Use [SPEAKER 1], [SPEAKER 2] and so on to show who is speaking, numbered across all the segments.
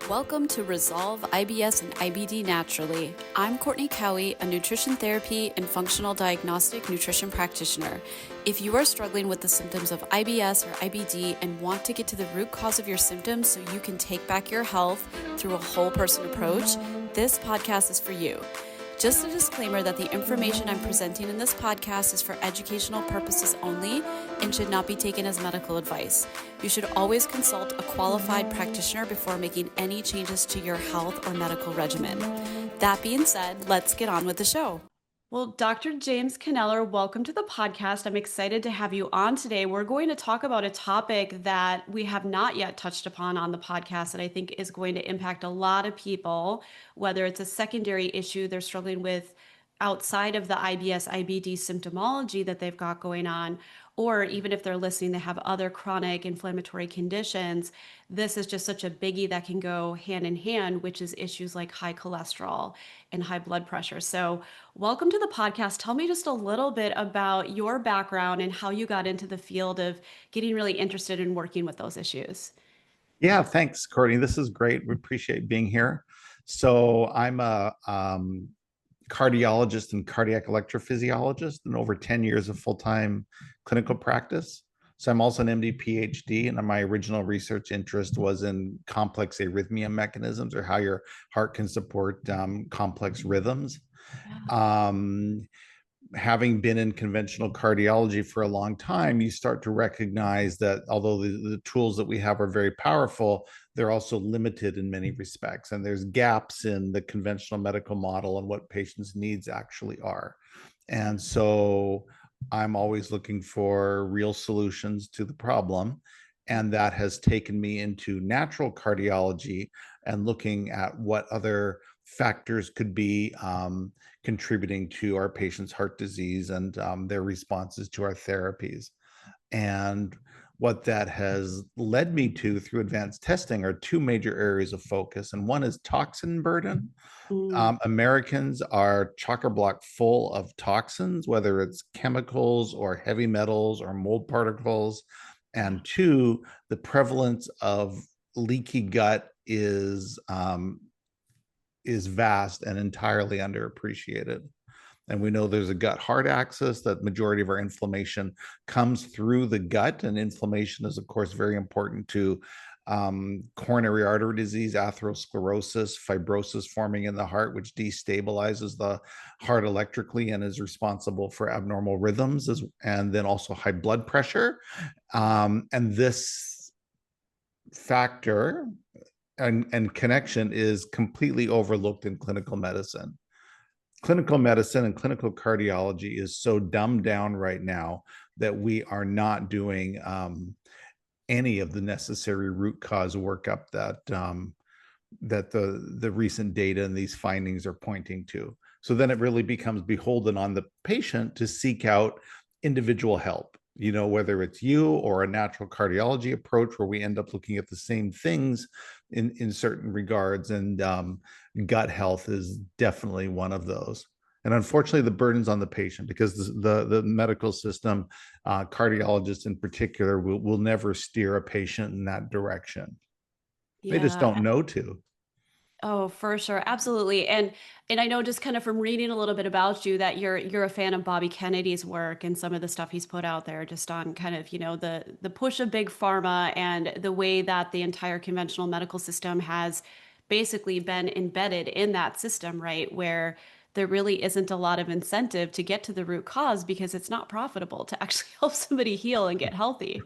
[SPEAKER 1] Welcome to Resolve IBS and IBD Naturally. I'm Courtney Cowie, a nutrition therapy and functional diagnostic nutrition practitioner. If you are struggling with the symptoms of IBS or IBD and want to get to the root cause of your symptoms so you can take back your health through a whole person approach, this podcast is for you. Just a disclaimer that the information I'm presenting in this podcast is for educational purposes only and should not be taken as medical advice. You should always consult a qualified practitioner before making any changes to your health or medical regimen. That being said, let's get on with the show. Well, Dr. James Kneller, welcome to the podcast. I'm excited to have you on today. We're going to talk about a topic that we have not yet touched upon on the podcast that I think is going to impact a lot of people, whether it's a secondary issue they're struggling with outside of the IBS, IBD symptomology that they've got going on, or even if they're listening, they have other chronic inflammatory conditions. This is just such a biggie that can go hand in hand, which is issues like high cholesterol and high blood pressure. So welcome to the podcast. Tell me just a little bit about your background and how you got into the field of getting really interested in working with those issues.
[SPEAKER 2] Yeah, thanks, Courtney. This is great. We appreciate being here. So I'm a cardiologist and cardiac electrophysiologist and over 10 years of full-time clinical practice. So I'm also an MD PhD, and my original research interest was in complex arrhythmia mechanisms, or how your heart can support complex rhythms. Having been in conventional cardiology for a long time, you start to recognize that although the tools that we have are very powerful, they're also limited in many respects. And there's gaps in the conventional medical model and what patients' needs actually are. And so I'm always looking for real solutions to the problem. And that has taken me into natural cardiology and looking at what other factors could be contributing to our patients' heart disease and their responses to our therapies. And what that has led me to through advanced testing are two major areas of focus. And one is toxin burden. Americans are chock-a-block full of toxins, whether it's chemicals or heavy metals or mold particles. And two, the prevalence of leaky gut is vast and entirely underappreciated. And we know there's a gut-heart axis, that majority of our inflammation comes through the gut. And inflammation is, of course, very important to coronary artery disease, atherosclerosis, fibrosis forming in the heart, which destabilizes the heart electrically and is responsible for abnormal rhythms, and then also high blood pressure. And this factor and connection is completely overlooked in clinical medicine. Clinical medicine and clinical cardiology is so dumbed down right now that we are not doing any of the necessary root cause workup that the recent data and these findings are pointing to. So then it really becomes beholden on the patient to seek out individual help, whether it's you or a natural cardiology approach where we end up looking at the same things in certain regards. And gut health is definitely one of those. And unfortunately, the burden's on the patient, because the medical system, cardiologists in particular, will never steer a patient in that direction. They just don't know to.
[SPEAKER 1] Oh, for sure. Absolutely. And I know, just kind of from reading a little bit about you, that you're a fan of Bobby Kennedy's work and some of the stuff he's put out there, just on kind of, the push of big pharma and the way that the entire conventional medical system has basically been embedded in that system, right? Where there really isn't a lot of incentive to get to the root cause because it's not profitable to actually help somebody heal and get healthy.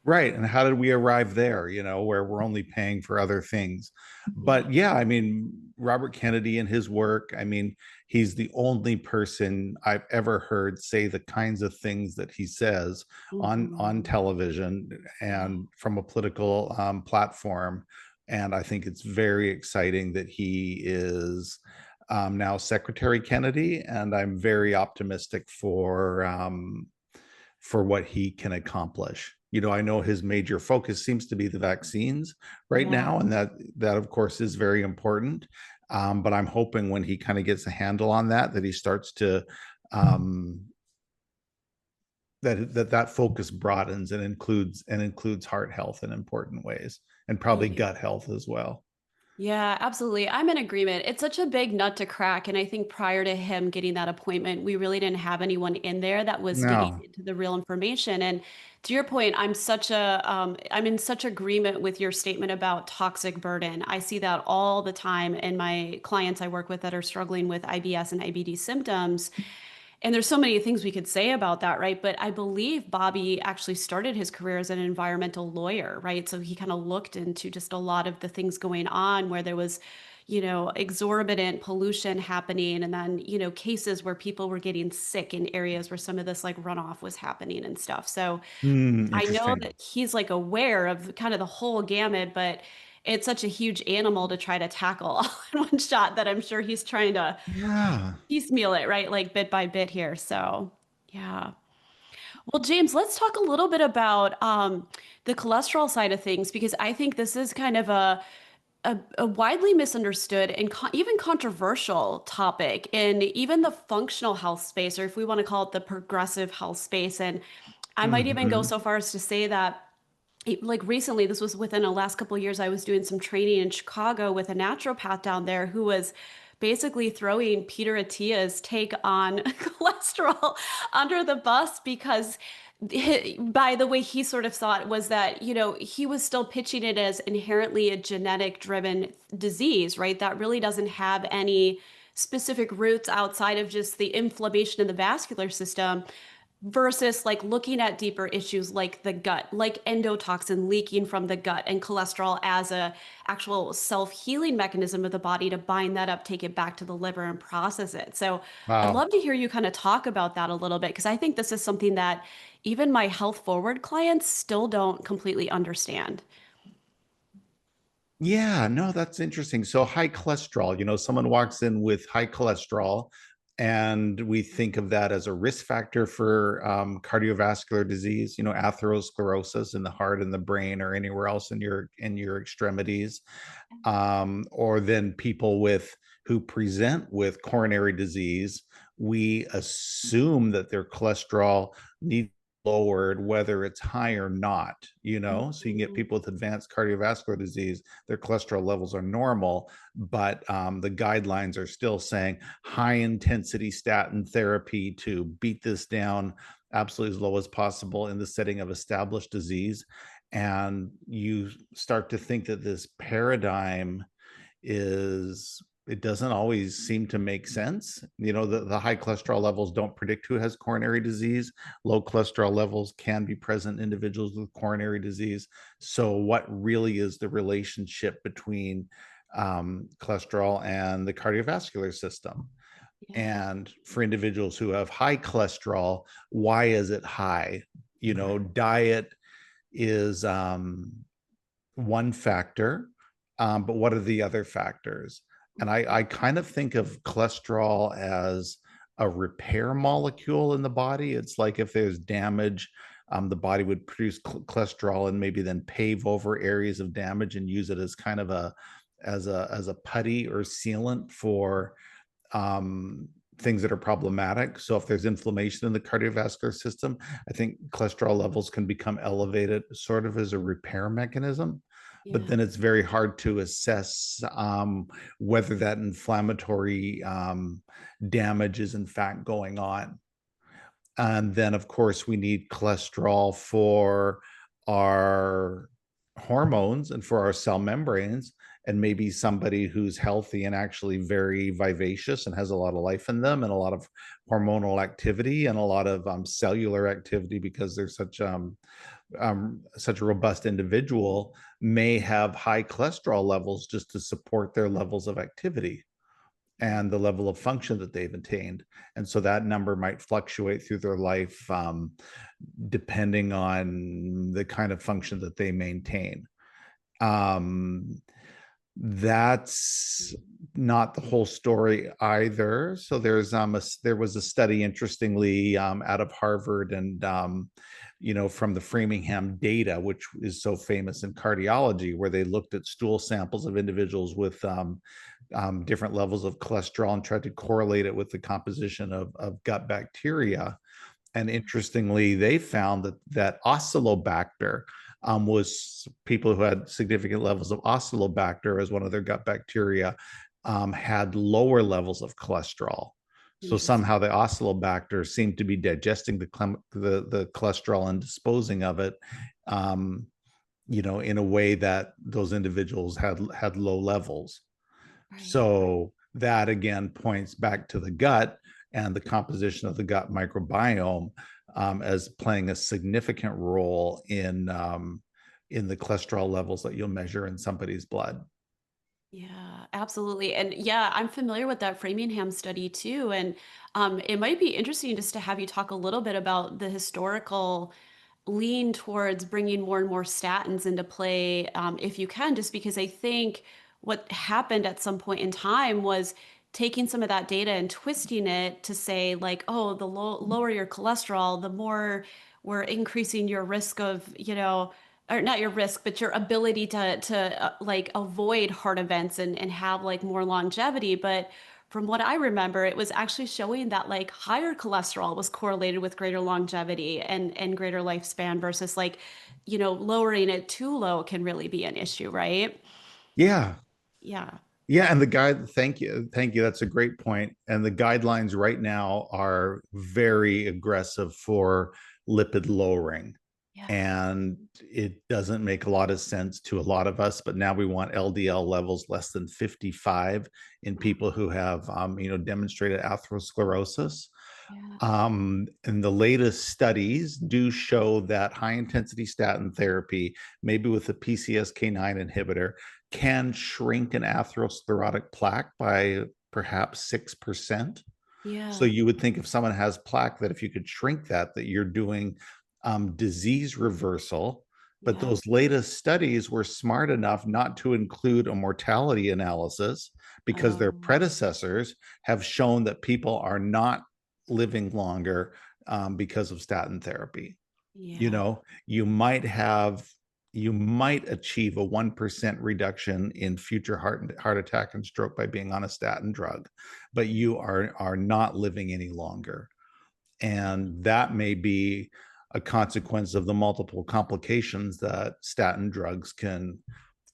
[SPEAKER 2] Right. And how did we arrive there, where we're only paying for other things? But yeah, I mean, Robert Kennedy and his work, I mean, he's the only person I've ever heard say the kinds of things that he says on television and from a political platform. And I think it's very exciting that he is now Secretary Kennedy, and I'm very optimistic for what he can accomplish. I know his major focus seems to be the vaccines right now, and that of course is very important. But I'm hoping when he kind of gets a handle on that he starts to that focus broadens and includes heart health in important ways, and probably gut health as well.
[SPEAKER 1] Yeah, absolutely. I'm in agreement. It's such a big nut to crack. And I think prior to him getting that appointment, we really didn't have anyone in there that was digging
[SPEAKER 2] No.
[SPEAKER 1] into the real information. And to your point, I'm in such agreement with your statement about toxic burden. I see that all the time in my clients I work with that are struggling with IBS and IBD symptoms. And there's so many things we could say about that, right? But I believe Bobby actually started his career as an environmental lawyer, right? So he kind of looked into just a lot of the things going on where there was, exorbitant pollution happening, and then, cases where people were getting sick in areas where some of this like runoff was happening and stuff. So I know
[SPEAKER 2] Interesting.
[SPEAKER 1] that he's like aware of kind of the whole gamut, but it's such a huge animal to try to tackle all in one shot that I'm sure he's trying to
[SPEAKER 2] Yeah.
[SPEAKER 1] piecemeal it, right? Like bit by bit here. So, yeah. Well, James, let's talk a little bit about the cholesterol side of things because I think this is kind of a widely misunderstood and even controversial topic in even the functional health space, or if we want to call it the progressive health space. And I might even go
[SPEAKER 2] Hmm.
[SPEAKER 1] so far as to say that like recently, this was within the last couple of years, I was doing some training in Chicago with a naturopath down there who was basically throwing Peter Attia's take on cholesterol under the bus because by the way he sort of saw it was that, he was still pitching it as inherently a genetic driven disease, right? That really doesn't have any specific roots outside of just the inflammation in the vascular system versus like looking at deeper issues like the gut, like endotoxin leaking from the gut and cholesterol as a actual self-healing mechanism of the body to bind that up, take it back to the liver and process it. So I'd
[SPEAKER 2] Wow.
[SPEAKER 1] love to hear you kind of talk about that a little bit because I think this is something that even my health forward clients still don't completely understand.
[SPEAKER 2] Yeah, no, that's interesting. So high cholesterol, someone walks in with high cholesterol, and we think of that as a risk factor for cardiovascular disease, atherosclerosis in the heart and the brain or anywhere else in your extremities. Or then people who present with coronary disease, we assume that their cholesterol needs lowered whether it's high or not, so you can get
[SPEAKER 1] Mhm.
[SPEAKER 2] people with advanced cardiovascular disease, their cholesterol levels are normal, but the guidelines are still saying high intensity statin therapy to beat this down absolutely as low as possible in the setting of established disease. And you start to think that this paradigm is it doesn't always seem to make sense. The high cholesterol levels don't predict who has coronary disease. Low cholesterol levels can be present in individuals with coronary disease. So what really is the relationship between cholesterol and the cardiovascular system?
[SPEAKER 1] Yeah.
[SPEAKER 2] And for individuals who have high cholesterol, why is it high? Diet is one factor, but what are the other factors? And I kind of think of cholesterol as a repair molecule in the body. It's like if there's damage, the body would produce cholesterol and maybe then pave over areas of damage and use it as kind of a putty or sealant for um, things that are problematic. So if there's inflammation in the cardiovascular system, I think cholesterol levels can become elevated sort of as a repair mechanism. But
[SPEAKER 1] Yeah.
[SPEAKER 2] then it's very hard to assess whether that inflammatory damage is in fact going on. And then, of course, we need cholesterol for our hormones and for our cell membranes. And maybe somebody who's healthy and actually very vivacious and has a lot of life in them and a lot of hormonal activity and a lot of cellular activity because they're such a robust individual may have high cholesterol levels just to support their levels of activity and the level of function that they've attained. And so that number might fluctuate through their life depending on the kind of function that they maintain. Um, that's not the whole story either. So there was a study, interestingly, out of Harvard and from the Framingham data, which is so famous in cardiology, where they looked at stool samples of individuals with different levels of cholesterol and tried to correlate it with the composition of gut bacteria. And interestingly, they found that Oscillobacter, was people who had significant levels of Osteobacter as one of their gut bacteria had lower levels of cholesterol. So
[SPEAKER 1] Interesting.
[SPEAKER 2] somehow the Osteobacter seemed to be digesting the cholesterol and disposing of it, in a way that those individuals had low levels.
[SPEAKER 1] Right.
[SPEAKER 2] So that again points back to the gut and the composition of the gut microbiome as playing a significant role in the cholesterol levels that you'll measure in somebody's blood.
[SPEAKER 1] Yeah, absolutely. And yeah, I'm familiar with that Framingham study too. And it might be interesting just to have you talk a little bit about the historical lean towards bringing more and more statins into play, if you can, just because I think what happened at some point in time was taking some of that data and twisting it to say, like, oh, the lower your cholesterol, the more we're increasing your risk of, or not your risk, but your ability to like avoid heart events and have like more longevity. But from what I remember, it was actually showing that like higher cholesterol was correlated with greater longevity and greater lifespan versus like, lowering it too low can really be an issue, right?
[SPEAKER 2] Yeah.
[SPEAKER 1] Yeah.
[SPEAKER 2] Yeah, and the guide, thank you. That's a great point. And the guidelines right now are very aggressive for lipid lowering.
[SPEAKER 1] Yeah.
[SPEAKER 2] And it doesn't make a lot of sense to a lot of us, but now we want LDL levels less than 55 in people who have, demonstrated atherosclerosis.
[SPEAKER 1] Yeah.
[SPEAKER 2] And the latest studies do show that high intensity statin therapy, maybe with a PCSK9 inhibitor, can shrink an atherosclerotic plaque by perhaps 6%. So
[SPEAKER 1] Yeah.
[SPEAKER 2] you would think if someone has plaque, that if you could shrink that you're doing disease reversal. But
[SPEAKER 1] Yeah.
[SPEAKER 2] those latest studies were smart enough not to include a mortality analysis because their
[SPEAKER 1] Um,
[SPEAKER 2] predecessors have shown that people are not living longer because of statin therapy. You
[SPEAKER 1] yeah.
[SPEAKER 2] know, you might achieve a 1% reduction in future heart attack and stroke by being on a statin drug, but you are not living any longer. And that may be a consequence of the multiple complications that statin drugs can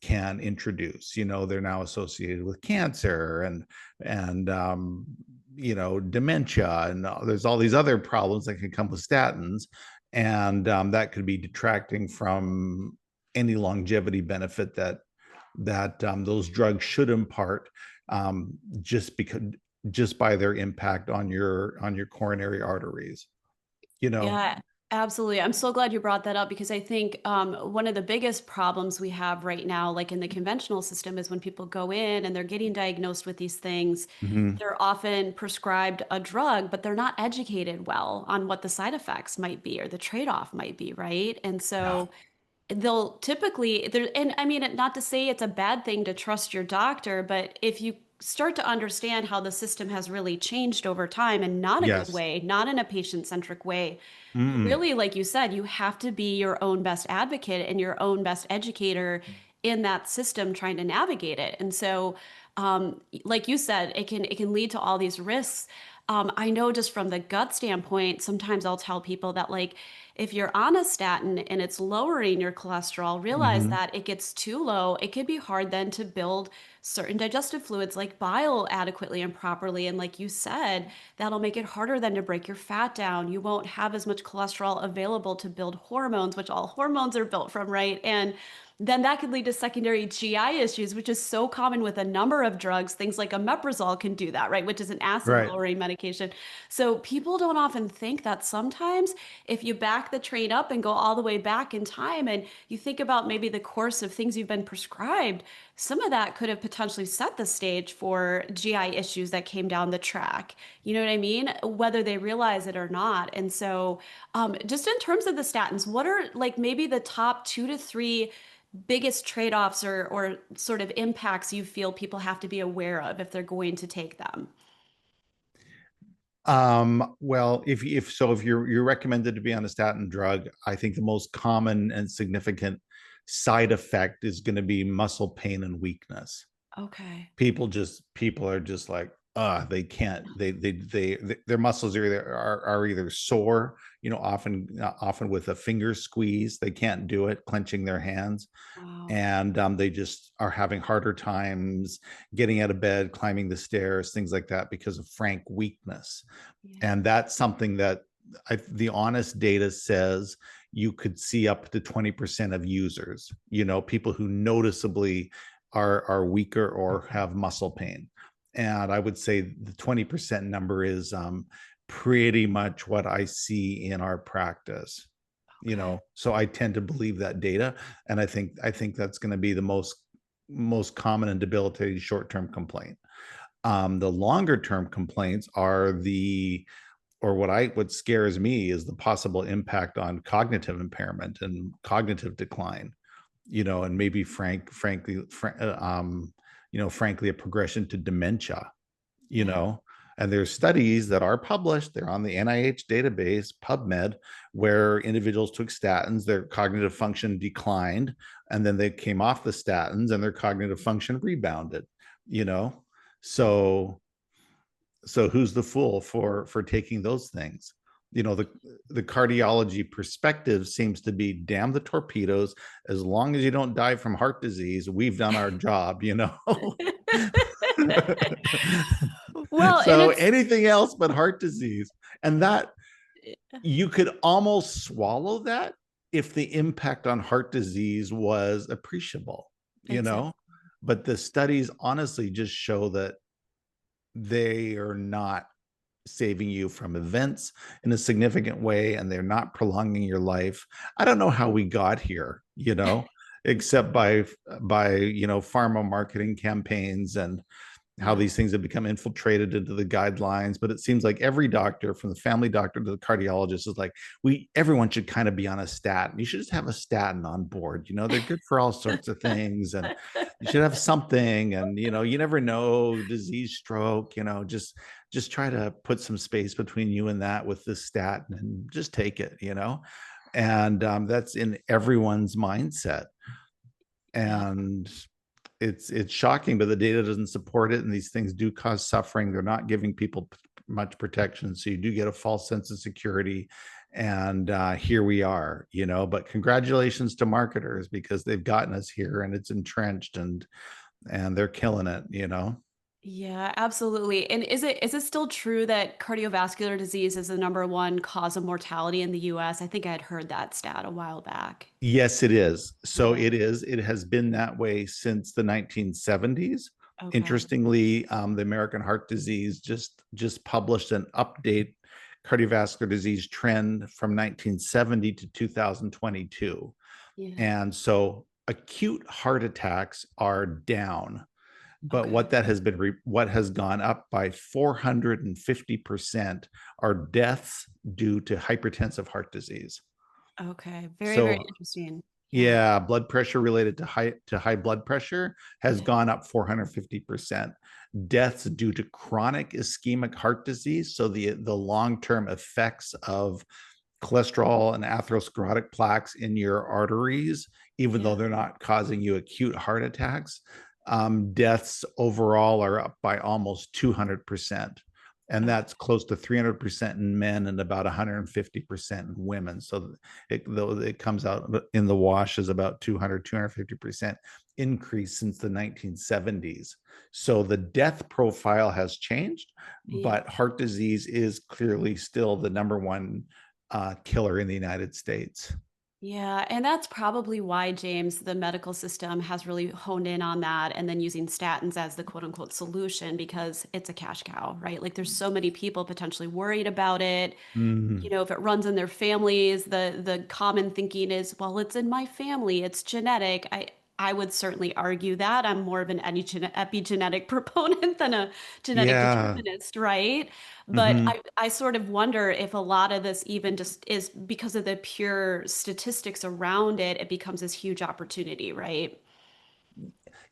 [SPEAKER 2] introduce. They're now associated with cancer and dementia, and there's all these other problems that can come with statins, and that could be detracting from any longevity benefit that those drugs should impart, just by their impact on your coronary arteries. You know.
[SPEAKER 1] Yeah, absolutely. I'm so glad you brought that up because I think one of the biggest problems we have right now, like in the conventional system, is when people go in and they're getting diagnosed with these things,
[SPEAKER 2] Mhm.
[SPEAKER 1] they're often prescribed a drug, but they're not educated well on what the side effects might be or the trade-off might be, right? And
[SPEAKER 2] Yeah.
[SPEAKER 1] so they'll typically there, and I mean, not to say it's a bad thing to trust your doctor, but if you start to understand how the system has really changed over time and not a good
[SPEAKER 2] Yes.
[SPEAKER 1] way, not in a patient-centric way,
[SPEAKER 2] Mm-mm.
[SPEAKER 1] really, like you said, you have to be your own best advocate and your own best educator in that system trying to navigate it. And so, like you said, it can lead to all these risks. I know just from the gut standpoint, sometimes I'll tell people that like if you're on a statin and it's lowering your cholesterol, realize
[SPEAKER 2] Mhm.
[SPEAKER 1] that it gets too low. It could be hard then to build certain digestive fluids like bile adequately and properly. And like you said, that'll make it harder then to break your fat down. You won't have as much cholesterol available to build hormones, which all hormones are built from, right? And then that could lead to secondary GI issues, which is so common with a number of drugs. Things like omeprazole can do that, right? Which is an acid
[SPEAKER 2] Right.
[SPEAKER 1] lowering medication. So people don't often think that sometimes if you back the train up and go all the way back in time and you think about maybe the course of things you've been prescribed, some of that could have potentially set the stage for GI issues that came down the track. You know what I mean? Whether they realize it or not. And so, just in terms of the statins, what are like maybe the top 2 to 3 biggest trade-offs or sort of impacts you feel people have to be aware of if they're going to take them?
[SPEAKER 2] Well, if you're recommended to be on a statin drug, I think the most common and significant side effect is going to be muscle pain and weakness.
[SPEAKER 1] Okay.
[SPEAKER 2] People are just like they can't, their muscles are either sore, often with a finger squeeze, they can't do it clenching their hands,
[SPEAKER 1] Wow.
[SPEAKER 2] and they just are having harder times getting out of bed, climbing the stairs, things like that, because of frank weakness.
[SPEAKER 1] Yeah.
[SPEAKER 2] And that's something that the honest data says you could see up to 20% of users, people who noticeably are weaker or have muscle pain. And I would say the 20% number is pretty much what I see in our practice.
[SPEAKER 1] Okay.
[SPEAKER 2] So I tend to believe that data, and I think that's going to be the most common and debilitating short-term complaint. The longer term complaints are what scares me is the possible impact on cognitive impairment and cognitive decline, and maybe frankly, a progression to dementia, you
[SPEAKER 1] Yeah.
[SPEAKER 2] know. And there's studies that are published, they're on the NIH database, PubMed, where individuals took statins, their cognitive function declined, and then they came off the statins and their cognitive function rebounded, you know. So so who's the fool for taking those things? The cardiology perspective seems to be, damn the torpedoes, as long as you don't die from heart disease, we've done our job.
[SPEAKER 1] Well, and
[SPEAKER 2] So
[SPEAKER 1] it's
[SPEAKER 2] anything else but heart disease. And that, you could almost swallow that if the impact on heart disease was appreciable, you
[SPEAKER 1] exactly.
[SPEAKER 2] know but the studies honestly just show that they are not saving you from events in a significant way, and they're not prolonging your life. I don't know how we got here, except by pharma marketing campaigns, and how
[SPEAKER 1] Yeah.
[SPEAKER 2] these things have become infiltrated into the guidelines. But it seems like every doctor, from the family doctor to the cardiologist, is like, everyone should kind of be on a statin. You should just have a statin on board. They're good for all sorts of things, and you should have something. And you never know, disease, stroke. Just try to put some space between you and that with this statin, and just take it. And that's in everyone's mindset.
[SPEAKER 1] Yeah.
[SPEAKER 2] And it's shocking, but the data doesn't support it, and these things do cause suffering. They're not giving people much protection, so you do get a false sense of security. And here we are. But congratulations to marketers, because they've gotten us here, and it's entrenched, and they're killing it.
[SPEAKER 1] Yeah, absolutely. And is it still true that cardiovascular disease is the number one cause of mortality in the US? I think I had heard that stat a while back.
[SPEAKER 2] Yes, it is. So
[SPEAKER 1] Yeah.
[SPEAKER 2] it has been that way since the 1970s.
[SPEAKER 1] Okay.
[SPEAKER 2] Interestingly, the American Heart Disease just published an update cardiovascular disease trend from 1970 to 2022.
[SPEAKER 1] Yeah.
[SPEAKER 2] And so acute heart attacks are down, but
[SPEAKER 1] Okay.
[SPEAKER 2] what has gone up by 450% are deaths due to hypertensive heart disease.
[SPEAKER 1] Okay. Very, very
[SPEAKER 2] So
[SPEAKER 1] interesting. Yeah.
[SPEAKER 2] yeah, blood pressure related to high blood pressure has
[SPEAKER 1] Yeah.
[SPEAKER 2] gone up 450%. Deaths due to chronic ischemic heart disease, so the long-term effects of cholesterol and atherosclerotic plaques in your arteries, even though
[SPEAKER 1] Yeah.
[SPEAKER 2] they're not causing you acute heart attacks, deaths overall are up by almost 200%. And
[SPEAKER 1] Okay.
[SPEAKER 2] that's close to 300% in men and about 150% in women. So it comes out in the wash as about 250% increase since the 1970s. So the death profile has changed,
[SPEAKER 1] Yeah.
[SPEAKER 2] but heart disease is clearly still the number one killer in the United States.
[SPEAKER 1] Yeah, and that's probably why, James, the medical system has really honed in on that and then using statins as the quote unquote solution because it's a cash cow, right? Like there's so many people potentially worried about it.
[SPEAKER 2] Mhm.
[SPEAKER 1] If it runs in their families, the common thinking is, well, it's in my family, it's genetic. I would certainly argue that. I'm more of an epigenetic proponent than a genetic
[SPEAKER 2] Yeah.
[SPEAKER 1] determinist, right? But
[SPEAKER 2] Mhm.
[SPEAKER 1] I sort of wonder if a lot of this even just is because of the pure statistics around it, it becomes this huge opportunity, right?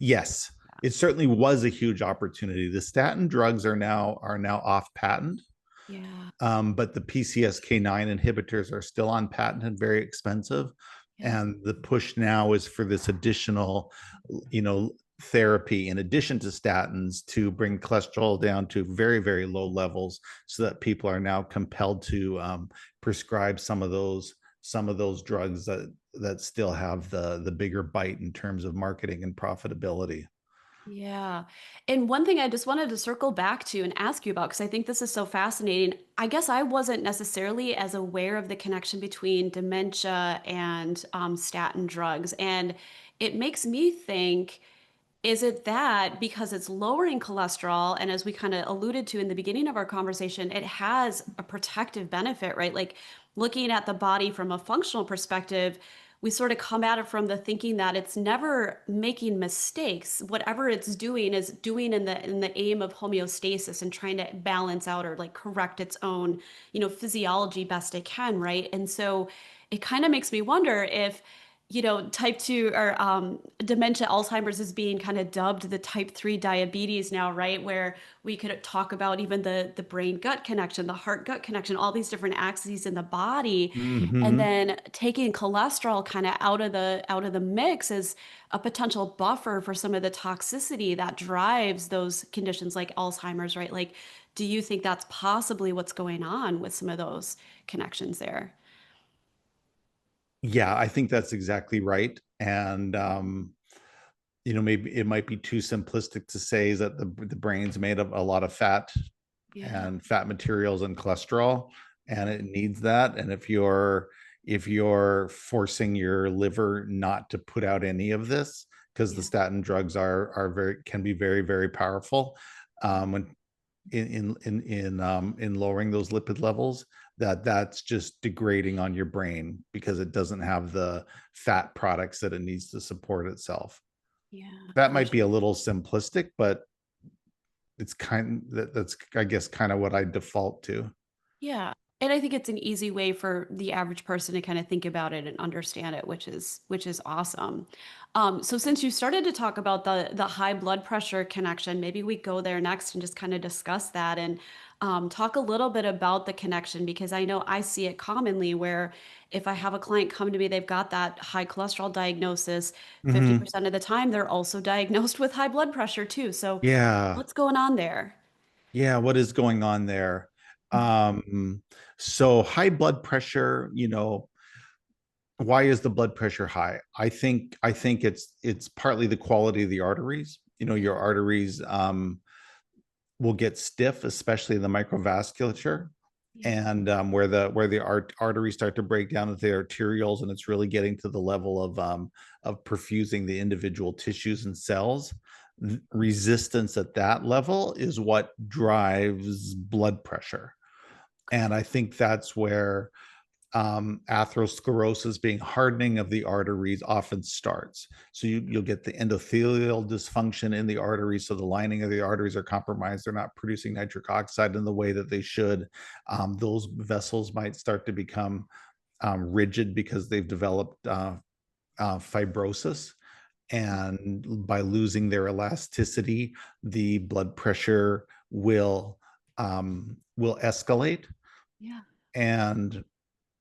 [SPEAKER 2] Yes, it certainly was a huge opportunity. The statin drugs are now off patent,
[SPEAKER 1] Yeah,
[SPEAKER 2] but the PCSK9 inhibitors are still on patent and very expensive.
[SPEAKER 1] yeah,
[SPEAKER 2] And the push now is for this additional, you know, therapy in addition to statins to bring cholesterol down to very, very low levels, so that people are now compelled to prescribe some of those drugs that still have the bigger bite in terms of marketing and profitability.
[SPEAKER 1] Yeah. And one thing I just wanted to circle back to and ask you about, because I think this is so fascinating. I guess I wasn't necessarily as aware of the connection between dementia and statin drugs. And it makes me think, is it that because it's lowering cholesterol, and as we kind of alluded to in the beginning of our conversation, it has a protective benefit, right? Like looking at the body from a functional perspective, we sort of come at it from the thinking that it's never making mistakes. Whatever it's doing is doing in the aim of homeostasis and trying to balance out or like correct its own, physiology best it can, right? And so it kind of makes me wonder if type 2 or dementia, Alzheimer's is being kind of dubbed the type 3 diabetes now, right? Where we could talk about even the brain gut connection, the heart gut connection, all these different axes in the body. And
[SPEAKER 2] Mm-hmm.
[SPEAKER 1] then taking cholesterol kind of out of the mix is a potential buffer for some of the toxicity that drives those conditions like Alzheimer's, right? Like, do you think that's possibly what's going on with some of those connections there?
[SPEAKER 2] Yeah, I think that's exactly right. And maybe it might be too simplistic to say that the brain's made of a lot of fat
[SPEAKER 1] Yeah.
[SPEAKER 2] and fat materials and cholesterol, and it needs that. And if you're forcing your liver not to put out any of this, because the
[SPEAKER 1] Yeah.
[SPEAKER 2] statin drugs are very can be very, very powerful, when in lowering those lipid levels, that's just degrading on your brain because it doesn't have the fat products that it needs to support itself.
[SPEAKER 1] Yeah,
[SPEAKER 2] That
[SPEAKER 1] for
[SPEAKER 2] might be a
[SPEAKER 1] sure.
[SPEAKER 2] little simplistic, but that's I guess kind of what I default to.
[SPEAKER 1] Yeah. And I think it's an easy way for the average person to kind of think about it and understand it, which is awesome. So since you started to talk about the high blood pressure connection, maybe we go there next and just kind of discuss that and talk a little bit about the connection, because I know I see it commonly where if I have a client come to me, they've got that high cholesterol diagnosis,
[SPEAKER 2] Hmm.
[SPEAKER 1] 50% of the time they're also diagnosed with high blood pressure too. So
[SPEAKER 2] Yeah.
[SPEAKER 1] what's going on there?
[SPEAKER 2] Yeah, what is going on there? So high blood pressure, why is the blood pressure high? I think it's partly the quality of the arteries.
[SPEAKER 1] Yeah.
[SPEAKER 2] Your arteries will get stiff, especially in the microvasculature,
[SPEAKER 1] Yeah.
[SPEAKER 2] and where the arteries start to break down into the arterioles, and it's really getting to the level of perfusing the individual tissues and cells. Resistance at that level is what drives blood pressure, and I think that's where atherosclerosis, being hardening of the arteries, often starts. So you'll get the endothelial dysfunction in the arteries. So the lining of the arteries are compromised. They're not producing nitric oxide in the way that they should. Those vessels might start to become rigid because they've developed fibrosis. And by losing their elasticity, the blood pressure will escalate.
[SPEAKER 1] Yeah.
[SPEAKER 2] And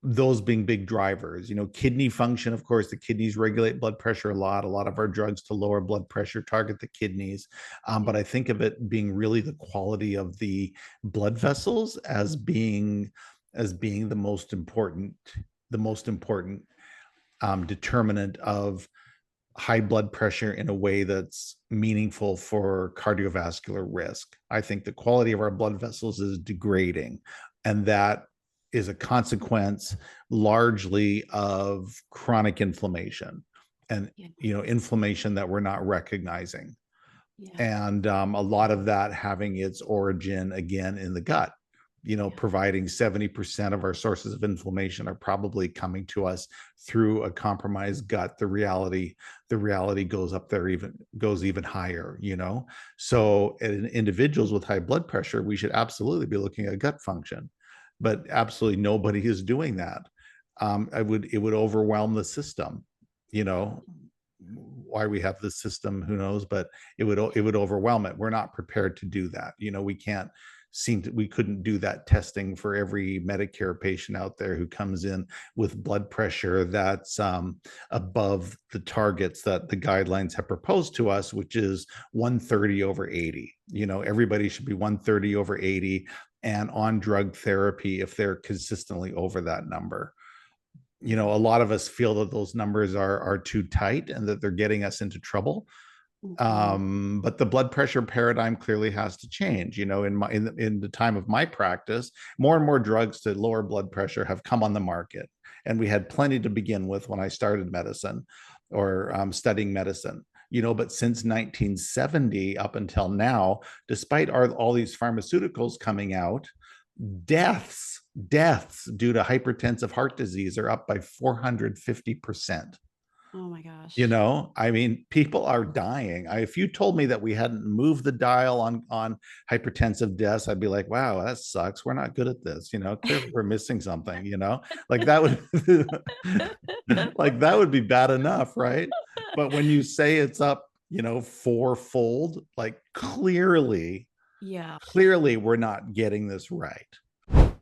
[SPEAKER 2] those being big drivers. Kidney function, of course, the kidneys regulate blood pressure a lot. A lot of our drugs to lower blood pressure target the kidneys.
[SPEAKER 1] Yeah.
[SPEAKER 2] But I think of it being really the quality of the blood vessels as being the most important determinant of high blood pressure in a way that's meaningful for cardiovascular risk. I think the quality of our blood vessels is degrading, and that is a consequence largely of chronic inflammation and
[SPEAKER 1] Yeah.
[SPEAKER 2] inflammation that we're not recognizing,
[SPEAKER 1] Yeah.
[SPEAKER 2] and a lot of that having its origin again in the gut.
[SPEAKER 1] Yeah.
[SPEAKER 2] Providing 70% of our sources of inflammation are probably coming to us through a compromised gut. The reality goes even higher. So in individuals with high blood pressure, we should absolutely be looking at gut function, but absolutely nobody is doing that. It would overwhelm the system. you know why we have this system, who knows, but it would overwhelm it. We're not prepared to do that. We can't we couldn't do that testing for every Medicare patient out there who comes in with blood pressure that's above the targets that the guidelines have proposed to us, which is 130 over 80. Everybody should be 130 over 80 and on drug therapy if they're consistently over that number. A lot of us feel that those numbers are too tight and that they're getting us into trouble.
[SPEAKER 1] Mhm.
[SPEAKER 2] But the blood pressure paradigm clearly has to change. In the time of my practice, more and more drugs to lower blood pressure have come on the market, and we had plenty to begin with when I started medicine or studying medicine. But since 1970 up until now, despite all these pharmaceuticals coming out, deaths due to hypertensive heart disease are up by 450%.
[SPEAKER 1] Oh my gosh.
[SPEAKER 2] I mean, people are dying. If you told me that we hadn't moved the dial on hypertensive deaths, I'd be like, wow, that sucks. We're not good at this. Clearly we're missing something, like that would like that would be bad enough, right? But when you say it's up, fourfold, like
[SPEAKER 1] Yeah.
[SPEAKER 2] clearly we're not getting this right.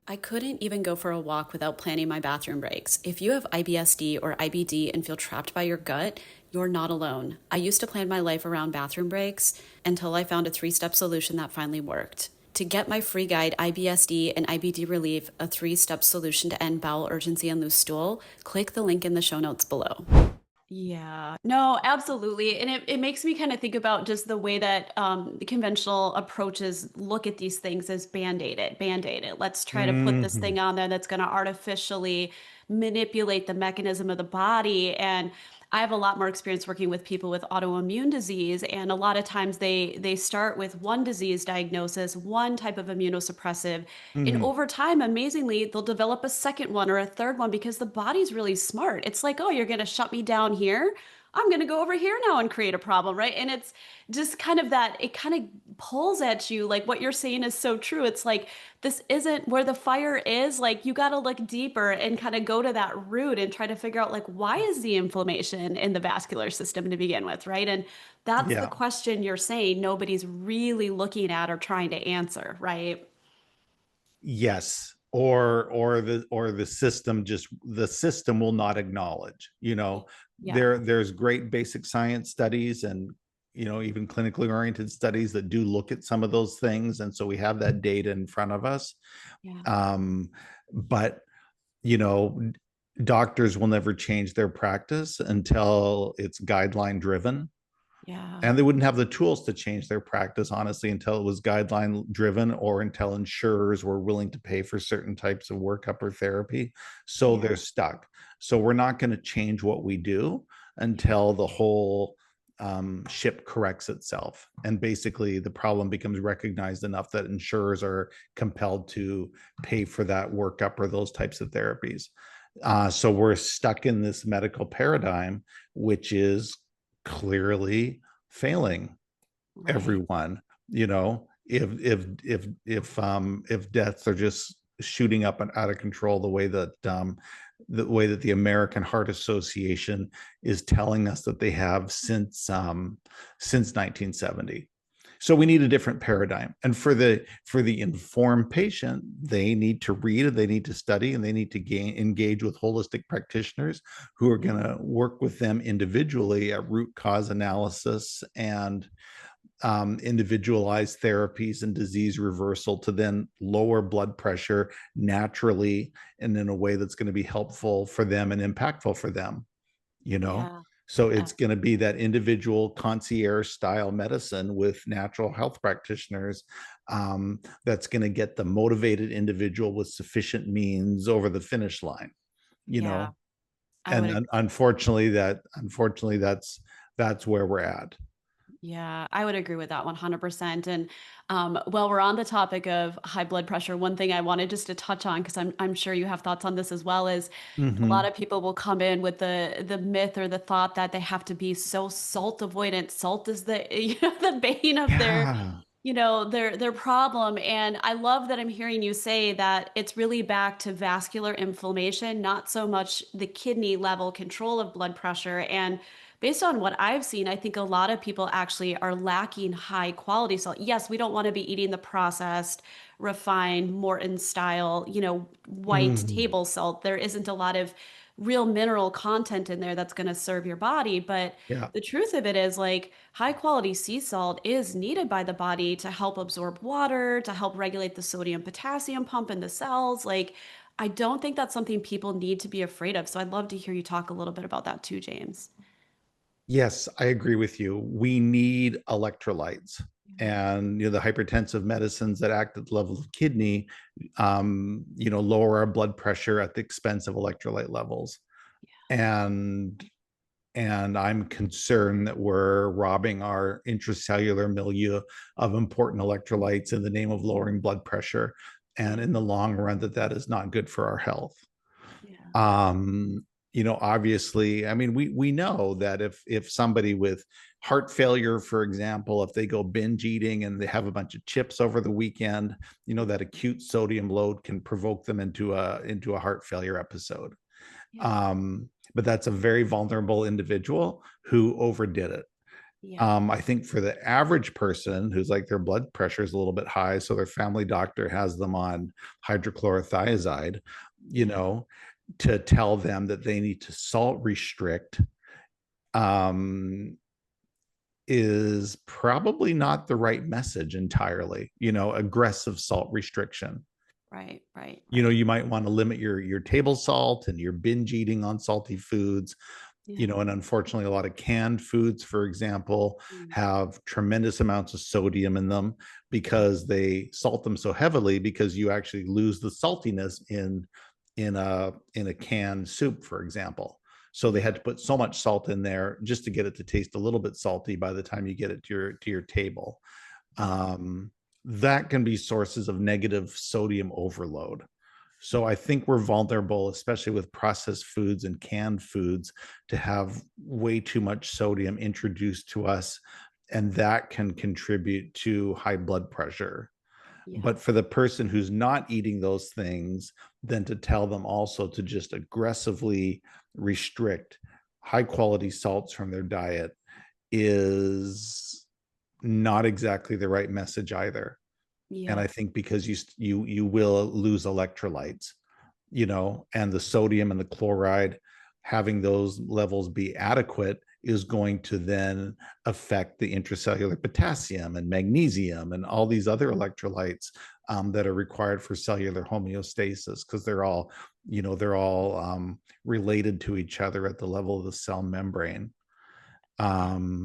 [SPEAKER 1] I couldn't even go for a walk without planning my bathroom breaks. If you have IBSD or IBD and feel trapped by your gut, you're not alone. I used to plan my life around bathroom breaks until I found a 3-step solution that finally worked. To get my free guide, IBSD and IBD Relief, a 3-step solution to end bowel urgency and loose stool, click the link in the show notes below. Yeah, no, absolutely. And it makes me kind of think about just the way that the conventional approaches look at these things as band-aid it, band-aid it. Let's try to put this
[SPEAKER 2] Mhm.
[SPEAKER 1] thing on there that's going to artificially manipulate the mechanism of the body. And I have a lot more experience working with people with autoimmune disease, and a lot of times they start with one disease diagnosis, one type of immunosuppressive, and
[SPEAKER 2] Mhm.
[SPEAKER 1] over time, amazingly, they'll develop a second one or a third one because the body's really smart. It's like, oh, you're going to shut me down here. I'm going to go over here now and create a problem, right? And it's just kind of that, it kind of pulls at you. Like what you're saying is so true. It's like, this isn't where the fire is. Like, you got to look deeper and kind of go to that root and try to figure out, like, why is the inflammation in the vascular system to begin with, right? And that's the
[SPEAKER 2] Yeah.
[SPEAKER 1] question you're saying nobody's really looking at or trying to answer, right?
[SPEAKER 2] Yes. Or the system will not acknowledge.
[SPEAKER 1] Yeah.
[SPEAKER 2] There's great basic science studies and even clinically oriented studies that do look at some of those things, and so we have that data in front of us.
[SPEAKER 1] Yeah.
[SPEAKER 2] But you know doctors will never change their practice until it's guideline driven,
[SPEAKER 1] Yeah.
[SPEAKER 2] and they wouldn't have the tools to change their practice, honestly, until it was guideline driven or until insurers were willing to pay for certain types of workup or therapy. So they're
[SPEAKER 1] Yeah.
[SPEAKER 2] stuck. So we're not going to change what we do
[SPEAKER 1] Yeah.
[SPEAKER 2] until the whole ship corrects itself. And basically, the problem becomes recognized enough that insurers are compelled to pay for that workup or those types of therapies. So we're stuck in this medical paradigm, which is clearly failing
[SPEAKER 1] Right.
[SPEAKER 2] everyone. If deaths are just shooting up and out of control the way that the American Heart Association is telling us that they have since 1970. So we need a different paradigm. And for the informed patient, they need to read, and they need to study, and they need to engage with holistic practitioners who are going to work with them individually at root cause analysis and individualized therapies and disease reversal to then lower blood pressure naturally and in a way that's going to be helpful for them and impactful for them you know
[SPEAKER 1] Yeah.
[SPEAKER 2] so it's going to be
[SPEAKER 1] Absolutely.
[SPEAKER 2] that individual concierge style medicine with natural health practitioners, that's going to get the motivated individual with sufficient means over the finish line you
[SPEAKER 1] Yeah.
[SPEAKER 2] know
[SPEAKER 1] I would
[SPEAKER 2] and
[SPEAKER 1] agree.
[SPEAKER 2] unfortunately that's where we're at.
[SPEAKER 1] Yeah, I would agree with that 100%. And while we're on the topic of high blood pressure, one thing I wanted just to touch on, because I'm sure you have thoughts on this as well, is a lot
[SPEAKER 2] Mm-hmm.
[SPEAKER 1] of people will come in with the myth or the thought that they have to be so salt avoidant. Salt is the the bane of their
[SPEAKER 2] Yeah.
[SPEAKER 1] their problem. And I love that I'm hearing you say that it's really back to vascular inflammation, not so much the kidney level control of blood pressure. And based on what I've seen, I think a lot of people actually are lacking high quality salt. Yes, we don't want to be eating the processed, refined, Morton style, white
[SPEAKER 2] Mm,
[SPEAKER 1] table salt. There isn't a lot of real mineral content in there that's going to serve your body. But
[SPEAKER 2] yeah.
[SPEAKER 1] the truth of it is, like, high quality sea salt is needed by the body to help absorb water, to help regulate the sodium potassium pump in the cells. Like, I don't think that's something people need to be afraid of. So I'd love to hear you talk a little bit about that too, James.
[SPEAKER 2] Yes, I agree with you. We need electrolytes. And the hypertensive medicines that act at the level of the kidney, lower our blood pressure at the expense of electrolyte levels. And I'm concerned that we're robbing our intracellular milieu of important electrolytes in the name of lowering blood pressure. And
[SPEAKER 1] Yeah.
[SPEAKER 2] in the long run, that is not good for our health.
[SPEAKER 1] Yeah.
[SPEAKER 2] um Obviously, I mean, we know that if somebody with heart failure, for example, if they go binge eating and they have a bunch of chips over the weekend, that acute sodium load can provoke them into a heart failure episode.
[SPEAKER 1] Yeah.
[SPEAKER 2] But that's a very vulnerable individual who overdid it.
[SPEAKER 1] Yeah.
[SPEAKER 2] I think for the average person who's like their blood pressure is a little bit high, so their family doctor has them on hydrochlorothiazide, you
[SPEAKER 1] Yeah.
[SPEAKER 2] know, to tell them that they need to salt restrict, um, is probably not the right message entirely. Aggressive salt restriction.
[SPEAKER 1] Right. Right. Right.
[SPEAKER 2] You might want to limit your table salt and your binge eating on salty foods.
[SPEAKER 1] Yeah.
[SPEAKER 2] And unfortunately, a lot of canned foods, for example,
[SPEAKER 1] Mm.
[SPEAKER 2] have tremendous amounts of sodium in them
[SPEAKER 1] Yeah.
[SPEAKER 2] because they salt them so heavily, because you actually lose the saltiness in a canned soup, for example. So they
[SPEAKER 1] Yeah.
[SPEAKER 2] had to put so much salt in there just to get it to taste a little bit salty by the time you get it to your table.
[SPEAKER 1] Yeah.
[SPEAKER 2] um, that can be sources of negative sodium overload.
[SPEAKER 1] Yeah.
[SPEAKER 2] So I think we're vulnerable, especially with processed foods and canned foods, to have way too much sodium introduced to us, and that can contribute to high blood pressure.
[SPEAKER 1] Yeah.
[SPEAKER 2] But for the person who's not eating those things, then to tell them also to just aggressively restrict high quality salts from their diet is not exactly the right message either. And
[SPEAKER 1] Yeah.
[SPEAKER 2] I think because you will lose electrolytes, and the sodium and the chloride, having those levels be adequate is going to then affect the intracellular potassium and magnesium and all these other electrolytes, that are required for cellular homeostasis, because they're all related to each other at the level of the cell membrane.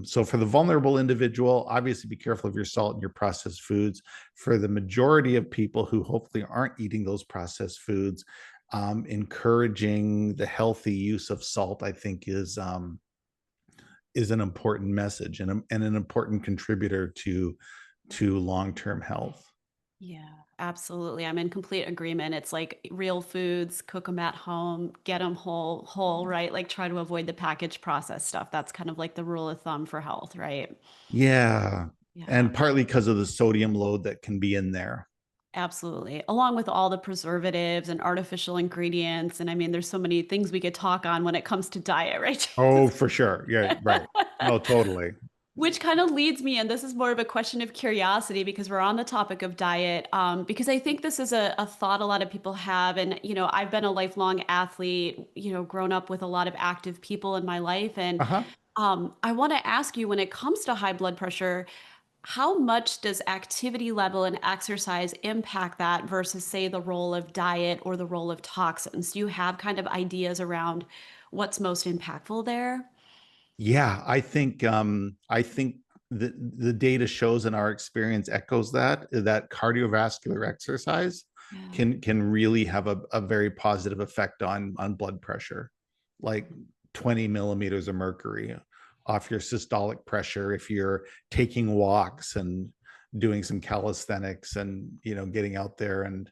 [SPEAKER 2] So for the vulnerable individual, obviously be careful of your salt and your processed foods. For the majority of people who hopefully aren't eating those processed foods, encouraging the healthy use of salt, I think, is an important message, and an important contributor to long-term health.
[SPEAKER 1] Yeah. Absolutely. I'm in complete agreement. It's like real foods, cook them at home, get them whole, right? Like try to avoid the packaged processed stuff. That's kind of like the rule of thumb for health, right?
[SPEAKER 2] Yeah.
[SPEAKER 1] Yeah.
[SPEAKER 2] And partly because of the sodium load that can be in there.
[SPEAKER 1] Absolutely. Along with all the preservatives and artificial ingredients. And I mean, there's so many things we could talk on when it comes to diet, right?
[SPEAKER 2] Oh, for sure. Yeah, right. No, totally.
[SPEAKER 1] Which kind of leads me, and this is more of a question of curiosity because we're on the topic of diet, because I think this is a thought a lot of people have. And, I've been a lifelong athlete, grown up with a lot of active people in my life. And
[SPEAKER 2] Uh-huh.
[SPEAKER 1] I want to ask you, when it comes to high blood pressure, how much does activity level and exercise impact that versus, say, the role of diet or the role of toxins? Do you have kind of ideas around what's most impactful there?
[SPEAKER 2] Yeah, I think the data shows, and our experience echoes that cardiovascular exercise
[SPEAKER 1] Yeah.
[SPEAKER 2] can really have a very positive effect on blood pressure, like 20 millimeters of mercury off your systolic pressure if you're taking walks and doing some calisthenics, and getting out there and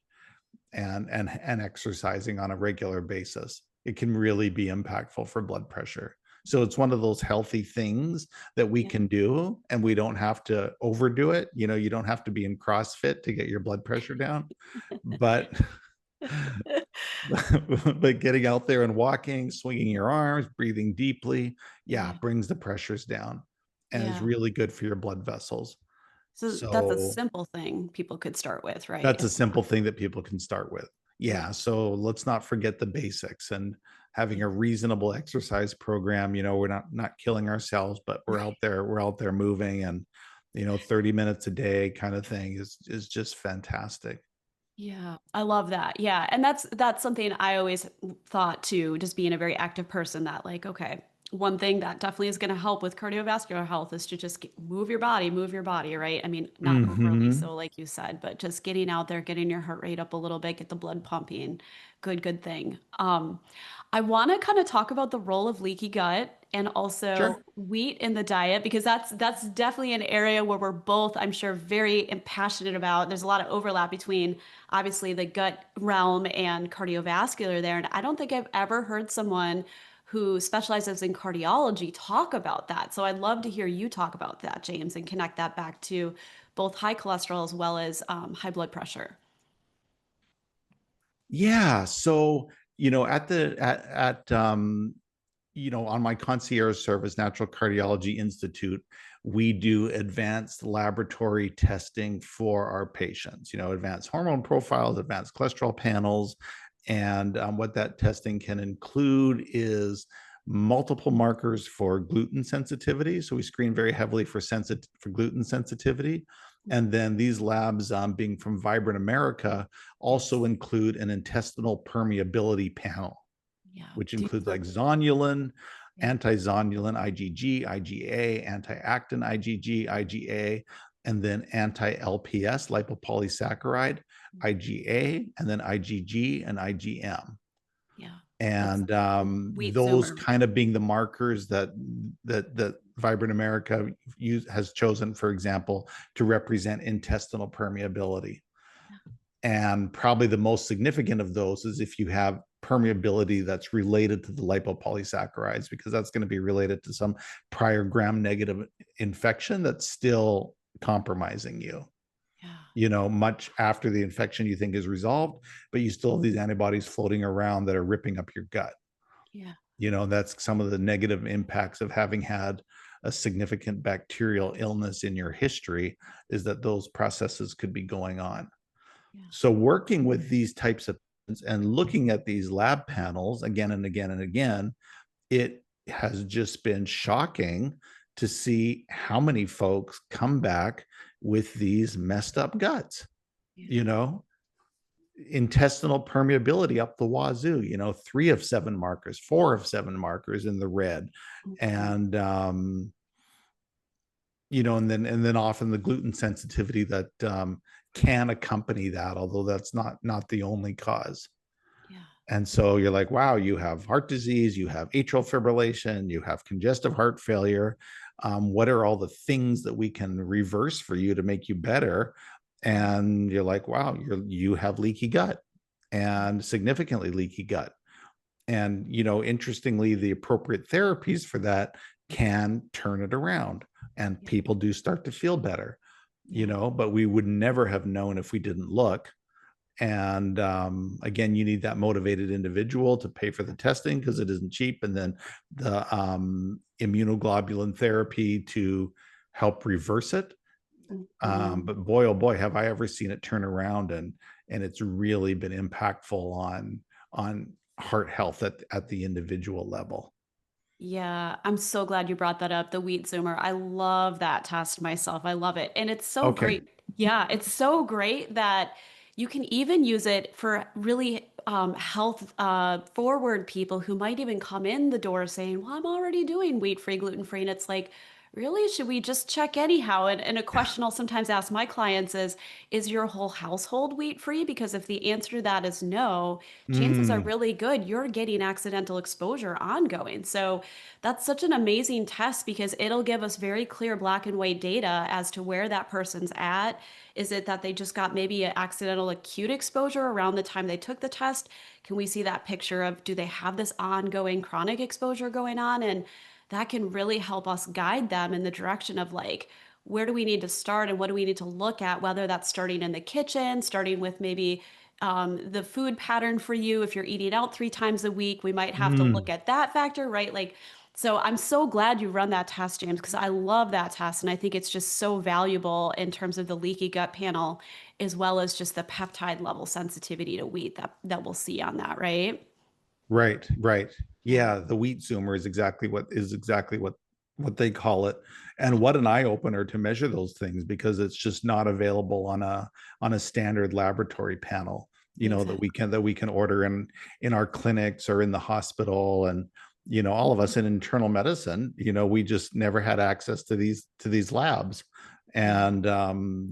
[SPEAKER 2] exercising on a regular basis. It can really be impactful for blood pressure. So it's one of those healthy things that we
[SPEAKER 1] Yeah.
[SPEAKER 2] can do, and we don't have to overdo it. You don't have to be in CrossFit to get your blood pressure down, but But getting out there and walking, swinging your arms, breathing deeply, yeah,
[SPEAKER 1] Yeah.
[SPEAKER 2] brings the pressures down and is
[SPEAKER 1] Yeah.
[SPEAKER 2] really good for your blood vessels.
[SPEAKER 1] So that's a
[SPEAKER 2] So
[SPEAKER 1] simple thing people could start with, right?
[SPEAKER 2] that's a
[SPEAKER 1] It's not.
[SPEAKER 2] simple thing that people can start with.
[SPEAKER 1] Yeah.
[SPEAKER 2] Yeah, so let's not forget the basics and having
[SPEAKER 1] Yeah.
[SPEAKER 2] a reasonable exercise program. We're not killing ourselves, but we're out there moving, and 30 minutes a day kind of thing is just fantastic.
[SPEAKER 1] Yeah, I love that. Yeah, and that's something I always thought too, just being a very active person that like, okay, one thing that definitely is going to help with cardiovascular health is to just move your body, right? I mean, not overly
[SPEAKER 2] Hmm.
[SPEAKER 1] so like you said, but just getting out there, getting your heart rate up a little bit, get the blood pumping. Good thing. I want to kind of talk about the role of leaky gut and also
[SPEAKER 2] Sure.
[SPEAKER 1] wheat in the diet because that's definitely an area where we're both, I'm sure, very passionate about. There's a lot of overlap between obviously the gut realm and cardiovascular there. And I don't think I've ever heard someone who specializes in cardiology talk about that. So I'd love to hear you talk about that, James, and connect that back to both high cholesterol as well as high blood pressure.
[SPEAKER 2] Yeah. So, at the at on my concierge service, Natural Cardiology Institute, we do advanced laboratory testing for our patients, advanced hormone profiles, advanced cholesterol panels. And what that testing can include is multiple markers for gluten sensitivity. So we screen very heavily for gluten sensitivity. And then these labs, being from Vibrant America, also
[SPEAKER 1] Yes.
[SPEAKER 2] include an intestinal permeability panel,
[SPEAKER 1] Yeah.
[SPEAKER 2] which
[SPEAKER 1] Do
[SPEAKER 2] includes
[SPEAKER 1] you,
[SPEAKER 2] like zonulin,
[SPEAKER 1] yeah.
[SPEAKER 2] anti-zonulin IgG, IgA, anti-actin IgG, IgA, and then anti-LPS, lipopolysaccharide, IgA, and then IgG and IgM.
[SPEAKER 1] Yeah. That's
[SPEAKER 2] And
[SPEAKER 1] wheat
[SPEAKER 2] those
[SPEAKER 1] zoomer.
[SPEAKER 2] kind of being the markers that Vibrant America has chosen, for example, to represent intestinal permeability. And probably the most significant of those is if you have permeability that's related to the lipopolysaccharides, because that's going to be related to some prior gram negative infection that's still compromising you.
[SPEAKER 1] Yeah.
[SPEAKER 2] Much after the infection you think is resolved, but you still have these antibodies floating around that are ripping up your gut.
[SPEAKER 1] Yeah.
[SPEAKER 2] That's some of the negative impacts of having had a significant bacterial illness in your history, is that those processes could be going on.
[SPEAKER 1] Yeah.
[SPEAKER 2] So working with these types of things and looking at these lab panels again and again and again, it has just been shocking to see how many folks come back with these messed up guts,
[SPEAKER 1] Yeah.
[SPEAKER 2] you know, intestinal permeability up the wazoo, 3 of 7 markers, 4 of 7 markers in the red.
[SPEAKER 1] Mhm.
[SPEAKER 2] And and then often the gluten sensitivity that can accompany that, although that's not the only cause.
[SPEAKER 1] Yeah.
[SPEAKER 2] And so you're like, wow, you have heart disease, you have atrial fibrillation, you have congestive heart failure. What are all the things that we can reverse for you to make you better? And you're like, wow, you have leaky gut, and significantly leaky gut. And interestingly, the appropriate therapies for that can turn it around, and
[SPEAKER 1] Yeah.
[SPEAKER 2] people do start to feel better,
[SPEAKER 1] Yeah.
[SPEAKER 2] but we would never have known if we didn't look. And again, you need that motivated individual to pay for the testing because it isn't cheap, and then the immunoglobulin therapy to help reverse it.
[SPEAKER 1] Mhm.
[SPEAKER 2] But boy, oh boy, have I ever seen it turn around, and it's really been impactful on heart health at the individual level.
[SPEAKER 1] Yeah, I'm so glad you brought that up, the wheat zoomer. I love that test myself. I love it. And it's so
[SPEAKER 2] Okay.
[SPEAKER 1] great. Yeah, it's so great that you can even use it for really health forward people who might even come in the door saying, well, I'm already doing wheat-free, gluten-free. And it's like, really, should we just check anyhow? And a question I'll sometimes ask my clients is your whole household wheat-free? Because if the answer to that is no, chances are
[SPEAKER 2] Mm,
[SPEAKER 1] really good you're getting accidental exposure ongoing. So that's such an amazing test because it'll give us very clear black and white data as to where that person's at. Is it that they just got maybe an accidental acute exposure around the time they took the test? Can we see that picture of do they have this ongoing chronic exposure going on? And that can really help us guide them in the direction of like, where do we need to start and what do we need to look at, whether that's starting in the kitchen, starting with maybe the food pattern for you. If you're eating out 3 times a week, we might have to look
[SPEAKER 2] Mm,
[SPEAKER 1] at that factor, right? Like, so I'm so glad you run that test, James, because I love that test. And I think it's just so valuable in terms of the leaky gut panel, as well as just the peptide level sensitivity to wheat that we'll see on that, right?
[SPEAKER 2] right, right.
[SPEAKER 1] Yeah.
[SPEAKER 2] Yeah, the wheat zoomer is exactly what they call it. And what an eye opener to measure those things, because it's just not available on a standard laboratory panel,
[SPEAKER 1] Exactly.
[SPEAKER 2] that we can order in our clinics or in the hospital. And all of us in internal medicine, we just never had access to these labs.
[SPEAKER 1] Yeah,
[SPEAKER 2] And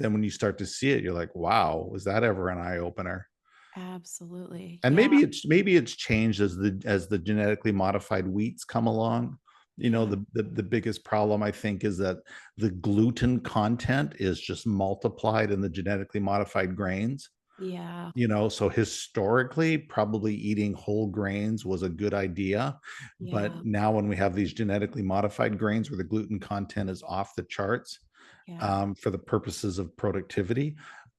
[SPEAKER 2] then when you start to see it, you're like, wow, was that ever an eye opener?
[SPEAKER 1] absolutely.
[SPEAKER 2] And
[SPEAKER 1] Yeah.
[SPEAKER 2] maybe it's changed as the genetically modified wheats come along.
[SPEAKER 1] Yeah.
[SPEAKER 2] The biggest problem, I think, is that the gluten content is just multiplied in the genetically modified grains.
[SPEAKER 1] Yeah.
[SPEAKER 2] So historically, probably eating whole grains was a good idea. But
[SPEAKER 1] Yeah.
[SPEAKER 2] now when we have these genetically modified grains where the gluten content is off the charts,
[SPEAKER 1] Yeah.
[SPEAKER 2] for the purposes of productivity,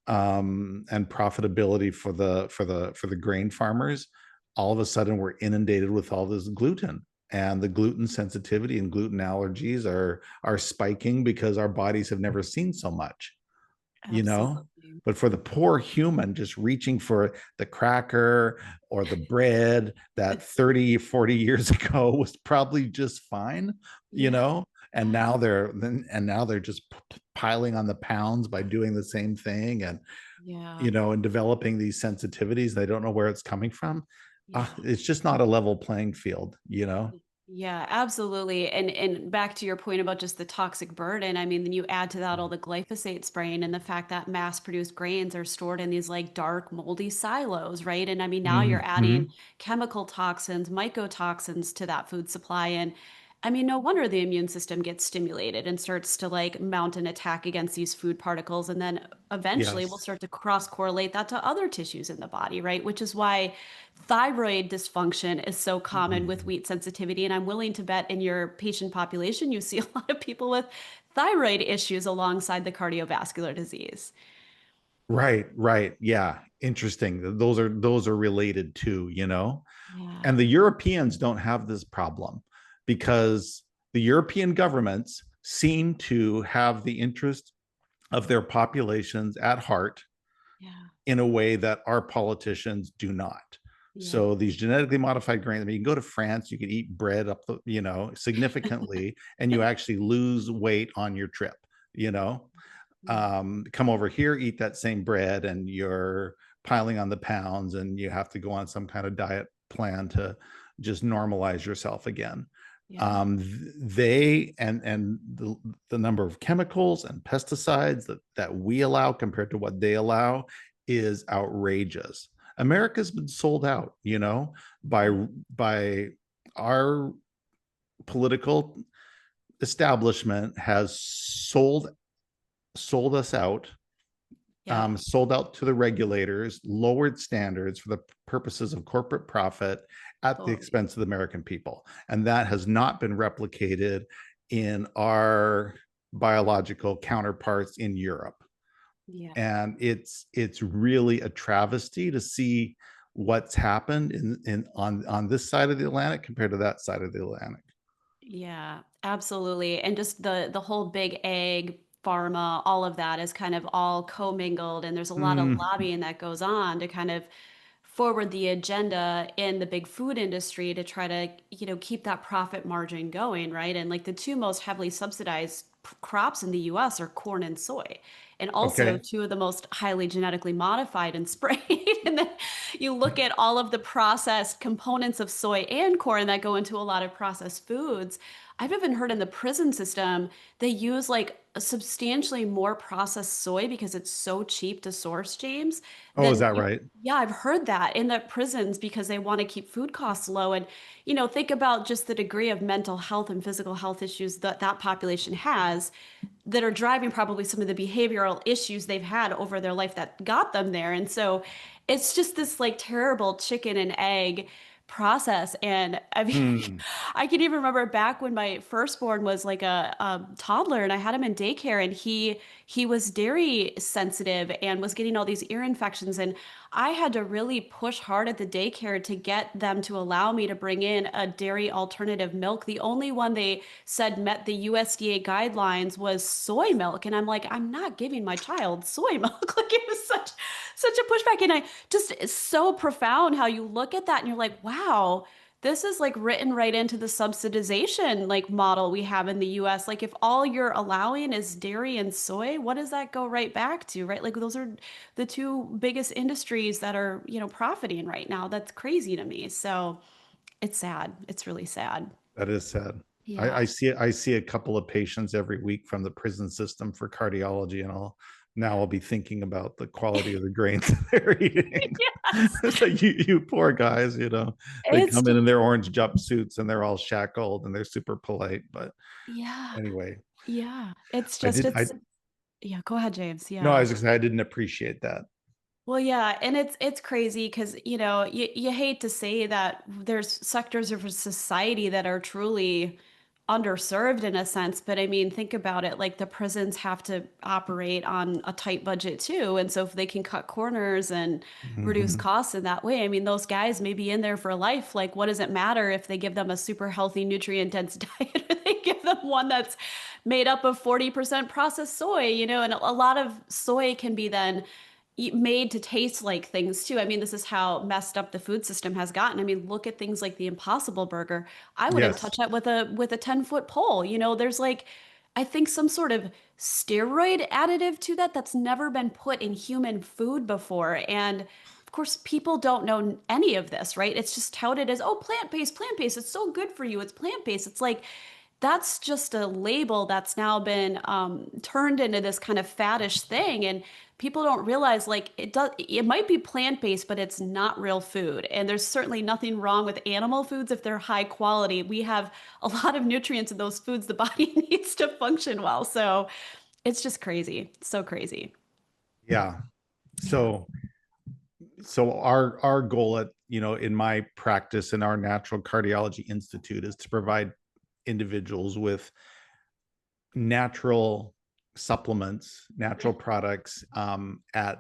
[SPEAKER 2] and profitability for the grain farmers, all of a sudden we're inundated with all this gluten, and the gluten sensitivity and gluten allergies are spiking because our bodies have never seen so much, you know
[SPEAKER 1] Absolutely.
[SPEAKER 2] but for the poor human just reaching for the cracker or the bread that 30, 40 years ago was probably just fine, you
[SPEAKER 1] Yeah.
[SPEAKER 2] know and now they're just piling on the pounds by doing the same thing, and
[SPEAKER 1] Yeah.
[SPEAKER 2] and developing these sensitivities. They don't know where it's coming from.
[SPEAKER 1] Yeah.
[SPEAKER 2] It's just not a level playing field.
[SPEAKER 1] Yeah, absolutely. And back to your point about just the toxic burden, I mean, then you add to that all the glyphosate spraying and the fact that mass-produced grains are stored in these like dark, moldy silos, right? And I mean, now you're adding
[SPEAKER 2] Mm-hmm.
[SPEAKER 1] chemical toxins, mycotoxins to that food supply. And I mean, no wonder the immune system gets stimulated and starts to like mount an attack against these food particles. And then eventually we'll
[SPEAKER 2] Yes.
[SPEAKER 1] start to cross-correlate that to other tissues in the body, right? Which is why thyroid dysfunction is so common with
[SPEAKER 2] Mhm.
[SPEAKER 1] wheat sensitivity. And I'm willing to bet in your patient population, you see a lot of people with thyroid issues alongside the cardiovascular disease.
[SPEAKER 2] Right, right. Yeah. Interesting. Those are related too.
[SPEAKER 1] Yeah.
[SPEAKER 2] And the Europeans don't have this problem because the European governments seem to have the interest of their populations at heart
[SPEAKER 1] Yeah.
[SPEAKER 2] in a way that our politicians do not.
[SPEAKER 1] Yeah.
[SPEAKER 2] So these genetically modified grains, I mean, you can go to France, you can eat bread up significantly, and you actually lose weight on your trip, you know
[SPEAKER 1] Yeah.
[SPEAKER 2] come over here, eat that same bread, and you're piling on the pounds, and you have to go on some kind of diet plan to just normalize yourself again.
[SPEAKER 1] Yeah.
[SPEAKER 2] They and the number of chemicals and pesticides that we allow compared to what they allow is outrageous. America's been sold out, by
[SPEAKER 1] Yeah.
[SPEAKER 2] by our political establishment has sold us out,
[SPEAKER 1] Yeah.
[SPEAKER 2] sold out to the regulators, lowered standards for the purposes of corporate profit at the
[SPEAKER 1] Totally.
[SPEAKER 2] expense of the American people. And that has not been replicated in our biological counterparts in Europe.
[SPEAKER 1] Yeah.
[SPEAKER 2] And it's really a travesty to see what's happened in on this side of the Atlantic compared to that side of the Atlantic.
[SPEAKER 1] Yeah, absolutely. And just the whole big egg pharma, all of that is kind of all commingled and there's a lot of
[SPEAKER 2] Mm,
[SPEAKER 1] lobbying that goes on to kind of forward the agenda in the big food industry to try to, keep that profit margin going, right? And like the two most heavily subsidized crops in the US are corn and soy. And also
[SPEAKER 2] okay.
[SPEAKER 1] two of the most highly genetically modified and sprayed. And then you look at all of the processed components of soy and corn that go into a lot of processed foods. I've even heard in the prison system, they use like a substantially more processed soy because it's so cheap to source, James,
[SPEAKER 2] Oh, is
[SPEAKER 1] than
[SPEAKER 2] that
[SPEAKER 1] you.
[SPEAKER 2] right?
[SPEAKER 1] Yeah, I've heard that in the prisons because they want to keep food costs low. And, think about just the degree of mental health and physical health issues that that population has that are driving probably some of the behavioral issues they've had over their life that got them there. And so it's just this like terrible chicken and egg process. And I mean,
[SPEAKER 2] Hmm.
[SPEAKER 1] I can even remember back when my firstborn was like a toddler and I had him in daycare and he was dairy sensitive and was getting all these ear infections. And I had to really push hard at the daycare to get them to allow me to bring in a dairy alternative milk. The only one they said met the USDA guidelines was soy milk. And I'm like, I'm not giving my child soy milk. Like it was such a pushback. And I just, it's so profound how you look at that and you're like, wow, this is like written right into the subsidization like model we have in the US. Like if all you're allowing is dairy and soy, what does that go right back to, right? Like those are the two biggest industries that are, profiting right now. That's crazy to me. So it's sad. It's really sad.
[SPEAKER 2] That is sad. I
[SPEAKER 1] Yeah.
[SPEAKER 2] see a couple of patients every week from the prison system for cardiology, and I'll be thinking about the quality of the grains they're eating.
[SPEAKER 1] Yes.
[SPEAKER 2] It's like you poor guys, they
[SPEAKER 1] It's
[SPEAKER 2] come in
[SPEAKER 1] just,
[SPEAKER 2] their orange jumpsuits and they're all shackled and they're super polite. But
[SPEAKER 1] yeah.
[SPEAKER 2] anyway,
[SPEAKER 1] Yeah. It's
[SPEAKER 2] I
[SPEAKER 1] just,
[SPEAKER 2] did I
[SPEAKER 1] it's, yeah, go ahead, James.
[SPEAKER 2] no, I
[SPEAKER 1] Yeah.
[SPEAKER 2] was just I didn't appreciate that.
[SPEAKER 1] Well, yeah, and it's crazy because you hate to say that there's sectors of society that are truly underserved in a sense, but I mean, think about it. Like the prisons have to operate on a tight budget too, and so if they can cut corners and reduce
[SPEAKER 2] Mhm.
[SPEAKER 1] costs in that way, I mean, those guys may be in there for life. Like, what does it matter if they give them a super healthy, nutrient-dense diet, or they give them one that's made up of 40% processed soy? And a lot of soy can be then made to taste like things too. I mean, this is how messed up the food system has gotten. I mean, look at things like the Impossible Burger. I wouldn't
[SPEAKER 2] Yes.
[SPEAKER 1] touch that with a 10-foot pole. There's like I think some sort of steroid additive to that that's never been put in human food before. And of course, people don't know any of this, right? It's just touted as, oh, plant-based, plant-based. It's so good for you. It's plant-based. It's like that's just a label that's now been turned into this kind of faddish thing, and people don't realize like it might be plant-based but it's not real food, and there's certainly nothing wrong with animal foods if they're high quality. We have a lot of nutrients in those foods the body needs to function well, so it's just crazy, so crazy.
[SPEAKER 2] Yeah.
[SPEAKER 1] Yeah.
[SPEAKER 2] So our goal at in my practice in our Natural Cardiology Institute is to provide individuals with natural supplements,
[SPEAKER 1] Yeah.
[SPEAKER 2] natural products at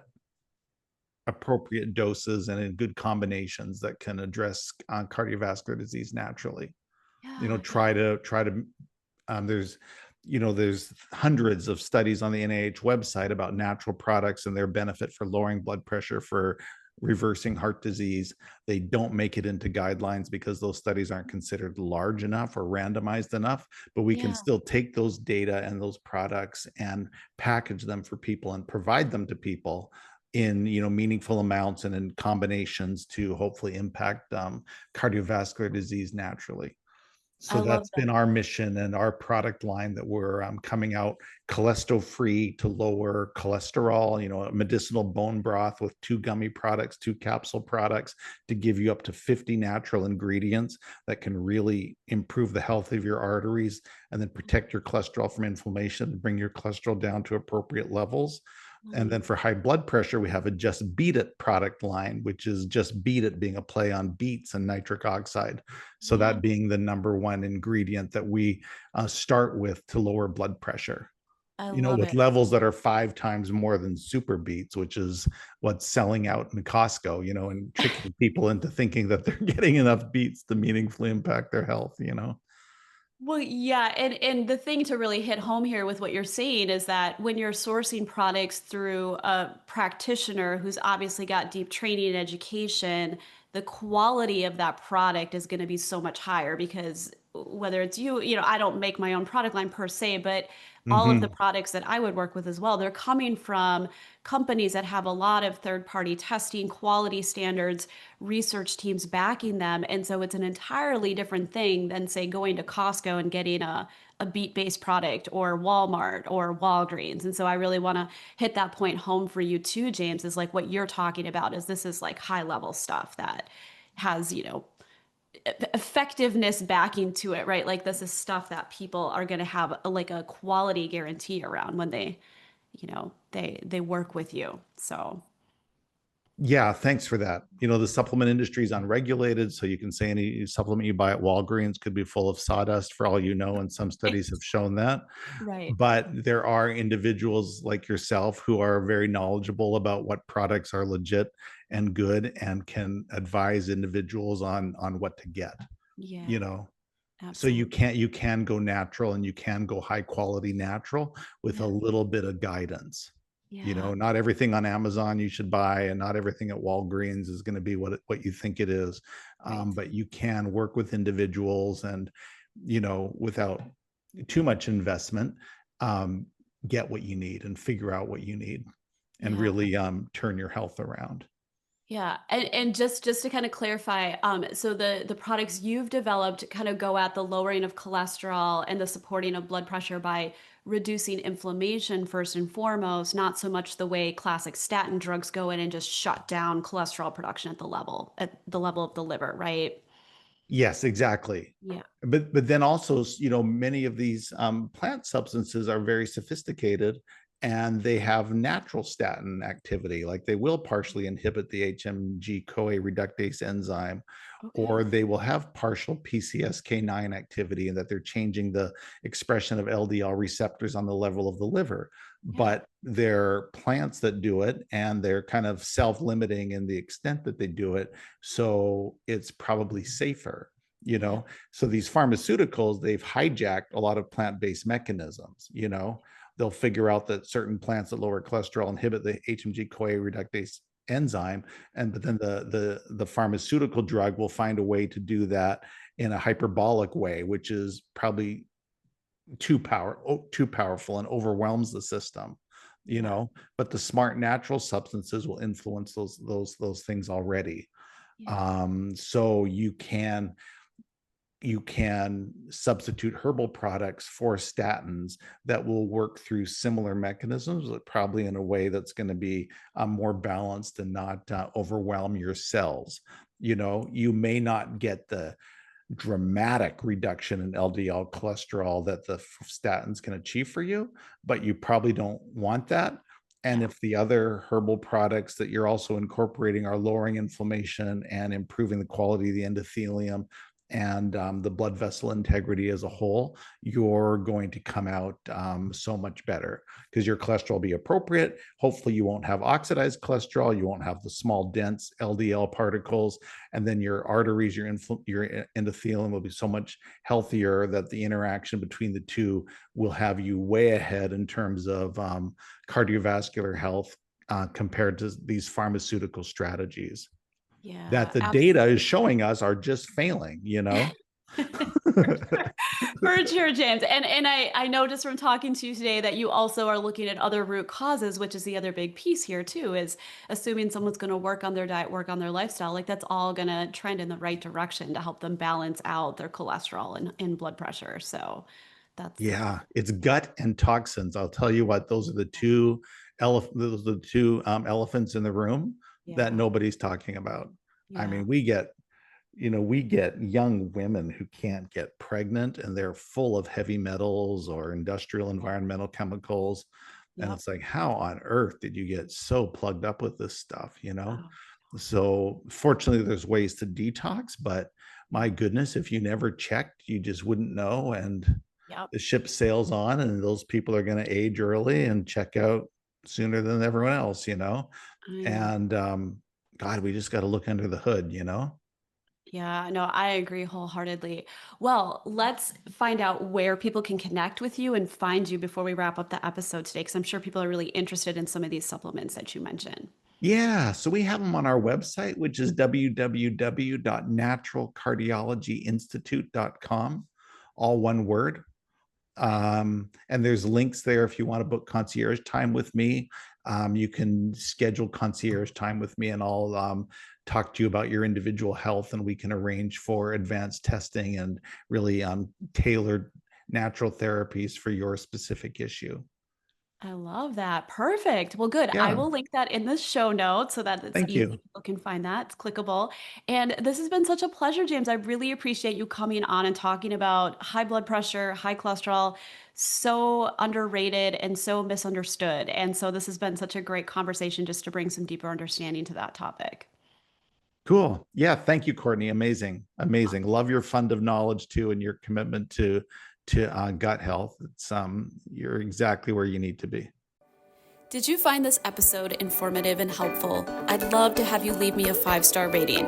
[SPEAKER 2] appropriate doses and in good combinations that can address cardiovascular disease naturally.
[SPEAKER 1] Yeah. Yeah.
[SPEAKER 2] Try to there's there's hundreds of studies on the NIH website about natural products and their benefit for lowering blood pressure, for reversing heart disease. They don't make it into guidelines because those studies aren't considered large enough or randomized enough, but we can
[SPEAKER 1] Yeah.
[SPEAKER 2] still take those data and those products and package them for people and provide them to people in meaningful amounts and in combinations to hopefully impact cardiovascular disease naturally.
[SPEAKER 1] I
[SPEAKER 2] So
[SPEAKER 1] love
[SPEAKER 2] that's
[SPEAKER 1] that.
[SPEAKER 2] been our mission and our product line that we're coming out cholesterol free to lower cholesterol, a medicinal bone broth with 2 gummy products, 2 capsule products to give you up to 50 natural ingredients that can really improve the health of your arteries and then protect your cholesterol from inflammation, bring your cholesterol down to appropriate levels. And
[SPEAKER 1] Mm,
[SPEAKER 2] then for high blood pressure, we have a Just Beat It product line, which is Just Beat It being a play on beets and nitric oxide. So
[SPEAKER 1] yeah,
[SPEAKER 2] that being the number one ingredient that we start with to lower blood pressure,
[SPEAKER 1] I love
[SPEAKER 2] with
[SPEAKER 1] it.
[SPEAKER 2] levels that are 5 times more than super beets, which is what's selling out in Costco, and tricking people into thinking that they're getting enough beets to meaningfully impact their health.
[SPEAKER 1] Well, yeah, and the thing to really hit home here with what you're saying is that when you're sourcing products through a practitioner who's obviously got deep training and education, the quality of that product is going to be so much higher because whether it's I don't make my own product line per se, but all of the
[SPEAKER 2] Hmm.
[SPEAKER 1] products that I would work with as well, they're coming from companies that have a lot of third-party testing, quality standards, research teams backing them. And so it's an entirely different thing than, say, going to Costco and getting a beet-based product or Walmart or Walgreens. And so I really want to hit that point home for you too, James, is like what you're talking about is this is like high level stuff that has, effectiveness backing to it, right? Like this is stuff that people are going to have like a quality guarantee around when they work with you. So,
[SPEAKER 2] Yeah, thanks for that. The supplement industry is unregulated, so you can say any supplement you buy at Walgreens could be full of sawdust for all you know, and some studies have shown that.
[SPEAKER 1] right.
[SPEAKER 2] But there are individuals like yourself who are very knowledgeable about what products are legit and good and can advise individuals on what to get,
[SPEAKER 1] Yeah,
[SPEAKER 2] you know. So
[SPEAKER 1] absolutely.
[SPEAKER 2] you can go natural, and you can go high quality natural with a
[SPEAKER 1] Yeah.
[SPEAKER 2] little bit of guidance. You
[SPEAKER 1] Yeah.
[SPEAKER 2] know, not everything on Amazon you should buy, and not everything at Walgreens is going to be what you think it is.
[SPEAKER 1] Right.
[SPEAKER 2] But you can work with individuals, and without too much investment, um, get what you need and figure out what you need, and
[SPEAKER 1] Yeah.
[SPEAKER 2] really turn your health around.
[SPEAKER 1] Yeah, and just to kind of clarify, so the products you've developed kind of go at the lowering of cholesterol and the supporting of blood pressure by reducing inflammation first and foremost, not so much the way classic statin drugs go in and just shut down cholesterol production at the level of the liver, right?
[SPEAKER 2] Yes, exactly.
[SPEAKER 1] Yeah.
[SPEAKER 2] But then also, many of these plant substances are very sophisticated, and they have natural statin activity. Like, they will partially inhibit the HMG-CoA reductase enzyme,
[SPEAKER 1] Okay.
[SPEAKER 2] or they will have partial PCSK9 activity, and that they're changing the expression of LDL receptors on the level of the liver.
[SPEAKER 1] Yeah.
[SPEAKER 2] But they're plants that do it, and they're kind of self-limiting in the extent that they do it. So it's probably safer, you
[SPEAKER 1] Yeah.
[SPEAKER 2] know. So these pharmaceuticals, they've hijacked a lot of plant-based mechanisms. They'll figure out that certain plants that lower cholesterol inhibit the HMG-CoA reductase enzyme, but then the pharmaceutical drug will find a way to do that in a hyperbolic way, which is probably too powerful and overwhelms the system.
[SPEAKER 1] Yeah.
[SPEAKER 2] But the smart natural substances will influence those things already.
[SPEAKER 1] Yeah.
[SPEAKER 2] So you can substitute herbal products for statins that will work through similar mechanisms, but probably in a way that's going to be more balanced and not overwhelm your cells. You may not get the dramatic reduction in LDL cholesterol that the statins can achieve for you, but you probably don't want that. And
[SPEAKER 1] Yeah.
[SPEAKER 2] if the other herbal products that you're also incorporating are lowering inflammation and improving the quality of the endothelium and the blood vessel integrity as a whole, you're going to come out so much better, because your cholesterol will be appropriate. Hopefully, you won't have oxidized cholesterol. You won't have the small, dense LDL particles, and then your arteries, your endothelium will be so much healthier that the interaction between the two will have you way ahead in terms of cardiovascular health, compared to these pharmaceutical strategies that
[SPEAKER 1] Yeah.
[SPEAKER 2] the data is showing us are just failing.
[SPEAKER 1] For sure. For sure, James. And I noticed from talking to you today that you also are looking at other root causes, which is the other big piece here too, is assuming someone's going to work on their diet, work on their lifestyle, like that's all going to trend in the right direction to help them balance out their cholesterol and blood pressure. So that's
[SPEAKER 2] Yeah, it's gut and toxins. I'll tell you what, those are the two elephants in the room that
[SPEAKER 1] yeah.
[SPEAKER 2] nobody's talking about. I
[SPEAKER 1] Yeah.
[SPEAKER 2] mean, we get young women who can't get pregnant, and they're full of heavy metals or industrial environmental chemicals. And
[SPEAKER 1] Yep.
[SPEAKER 2] it's like, how on earth did you get so plugged up with this stuff?
[SPEAKER 1] Oh,
[SPEAKER 2] So fortunately, there's ways to detox, but
[SPEAKER 1] yeah.
[SPEAKER 2] my goodness, if you never checked, you just wouldn't know. And
[SPEAKER 1] Yep.
[SPEAKER 2] the ship sails on, and those people are going to age early and check out sooner than everyone else.
[SPEAKER 1] I know.
[SPEAKER 2] And God, we just got to look under the hood.
[SPEAKER 1] Yeah, no, I agree wholeheartedly. Well, let's find out where people can connect with you and find you before we wrap up the episode today, because I'm sure people are really interested in some of these supplements that you mentioned.
[SPEAKER 2] Yeah, so we have them on our website, which is www.naturalcardiologyinstitute.com, all one word. And there's links there if you want to book concierge time with me. You can schedule concierge time with me, and I'll talk to you about your individual health, and we can arrange for advanced testing and really tailored natural therapies for your specific issue.
[SPEAKER 1] I love that. Perfect. Well, good. I
[SPEAKER 2] Yeah,
[SPEAKER 1] will link that in the show notes so that it's
[SPEAKER 2] thank
[SPEAKER 1] easy.
[SPEAKER 2] you.
[SPEAKER 1] People can find that. It's clickable. And this has been such a pleasure, James. I really appreciate you coming on and talking about high blood pressure, high cholesterol, so underrated and so misunderstood. And so this has been such a great conversation just to bring some deeper understanding to that topic.
[SPEAKER 2] Cool. Yeah, thank you, Courtney. Amazing, amazing. Love your fund of knowledge too, and your commitment to gut health. You're exactly where you need to be.
[SPEAKER 1] Did you find this episode informative and helpful? I'd love to have you leave me a 5-star rating.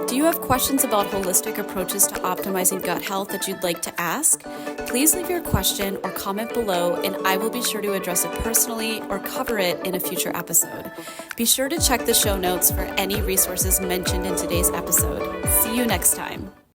[SPEAKER 1] Do you have questions about holistic approaches to optimizing gut health that you'd like to ask? Please leave your question or comment below, and I will be sure to address it personally or cover it in a future episode. Be sure to check the show notes for any resources mentioned in today's episode. See you next time.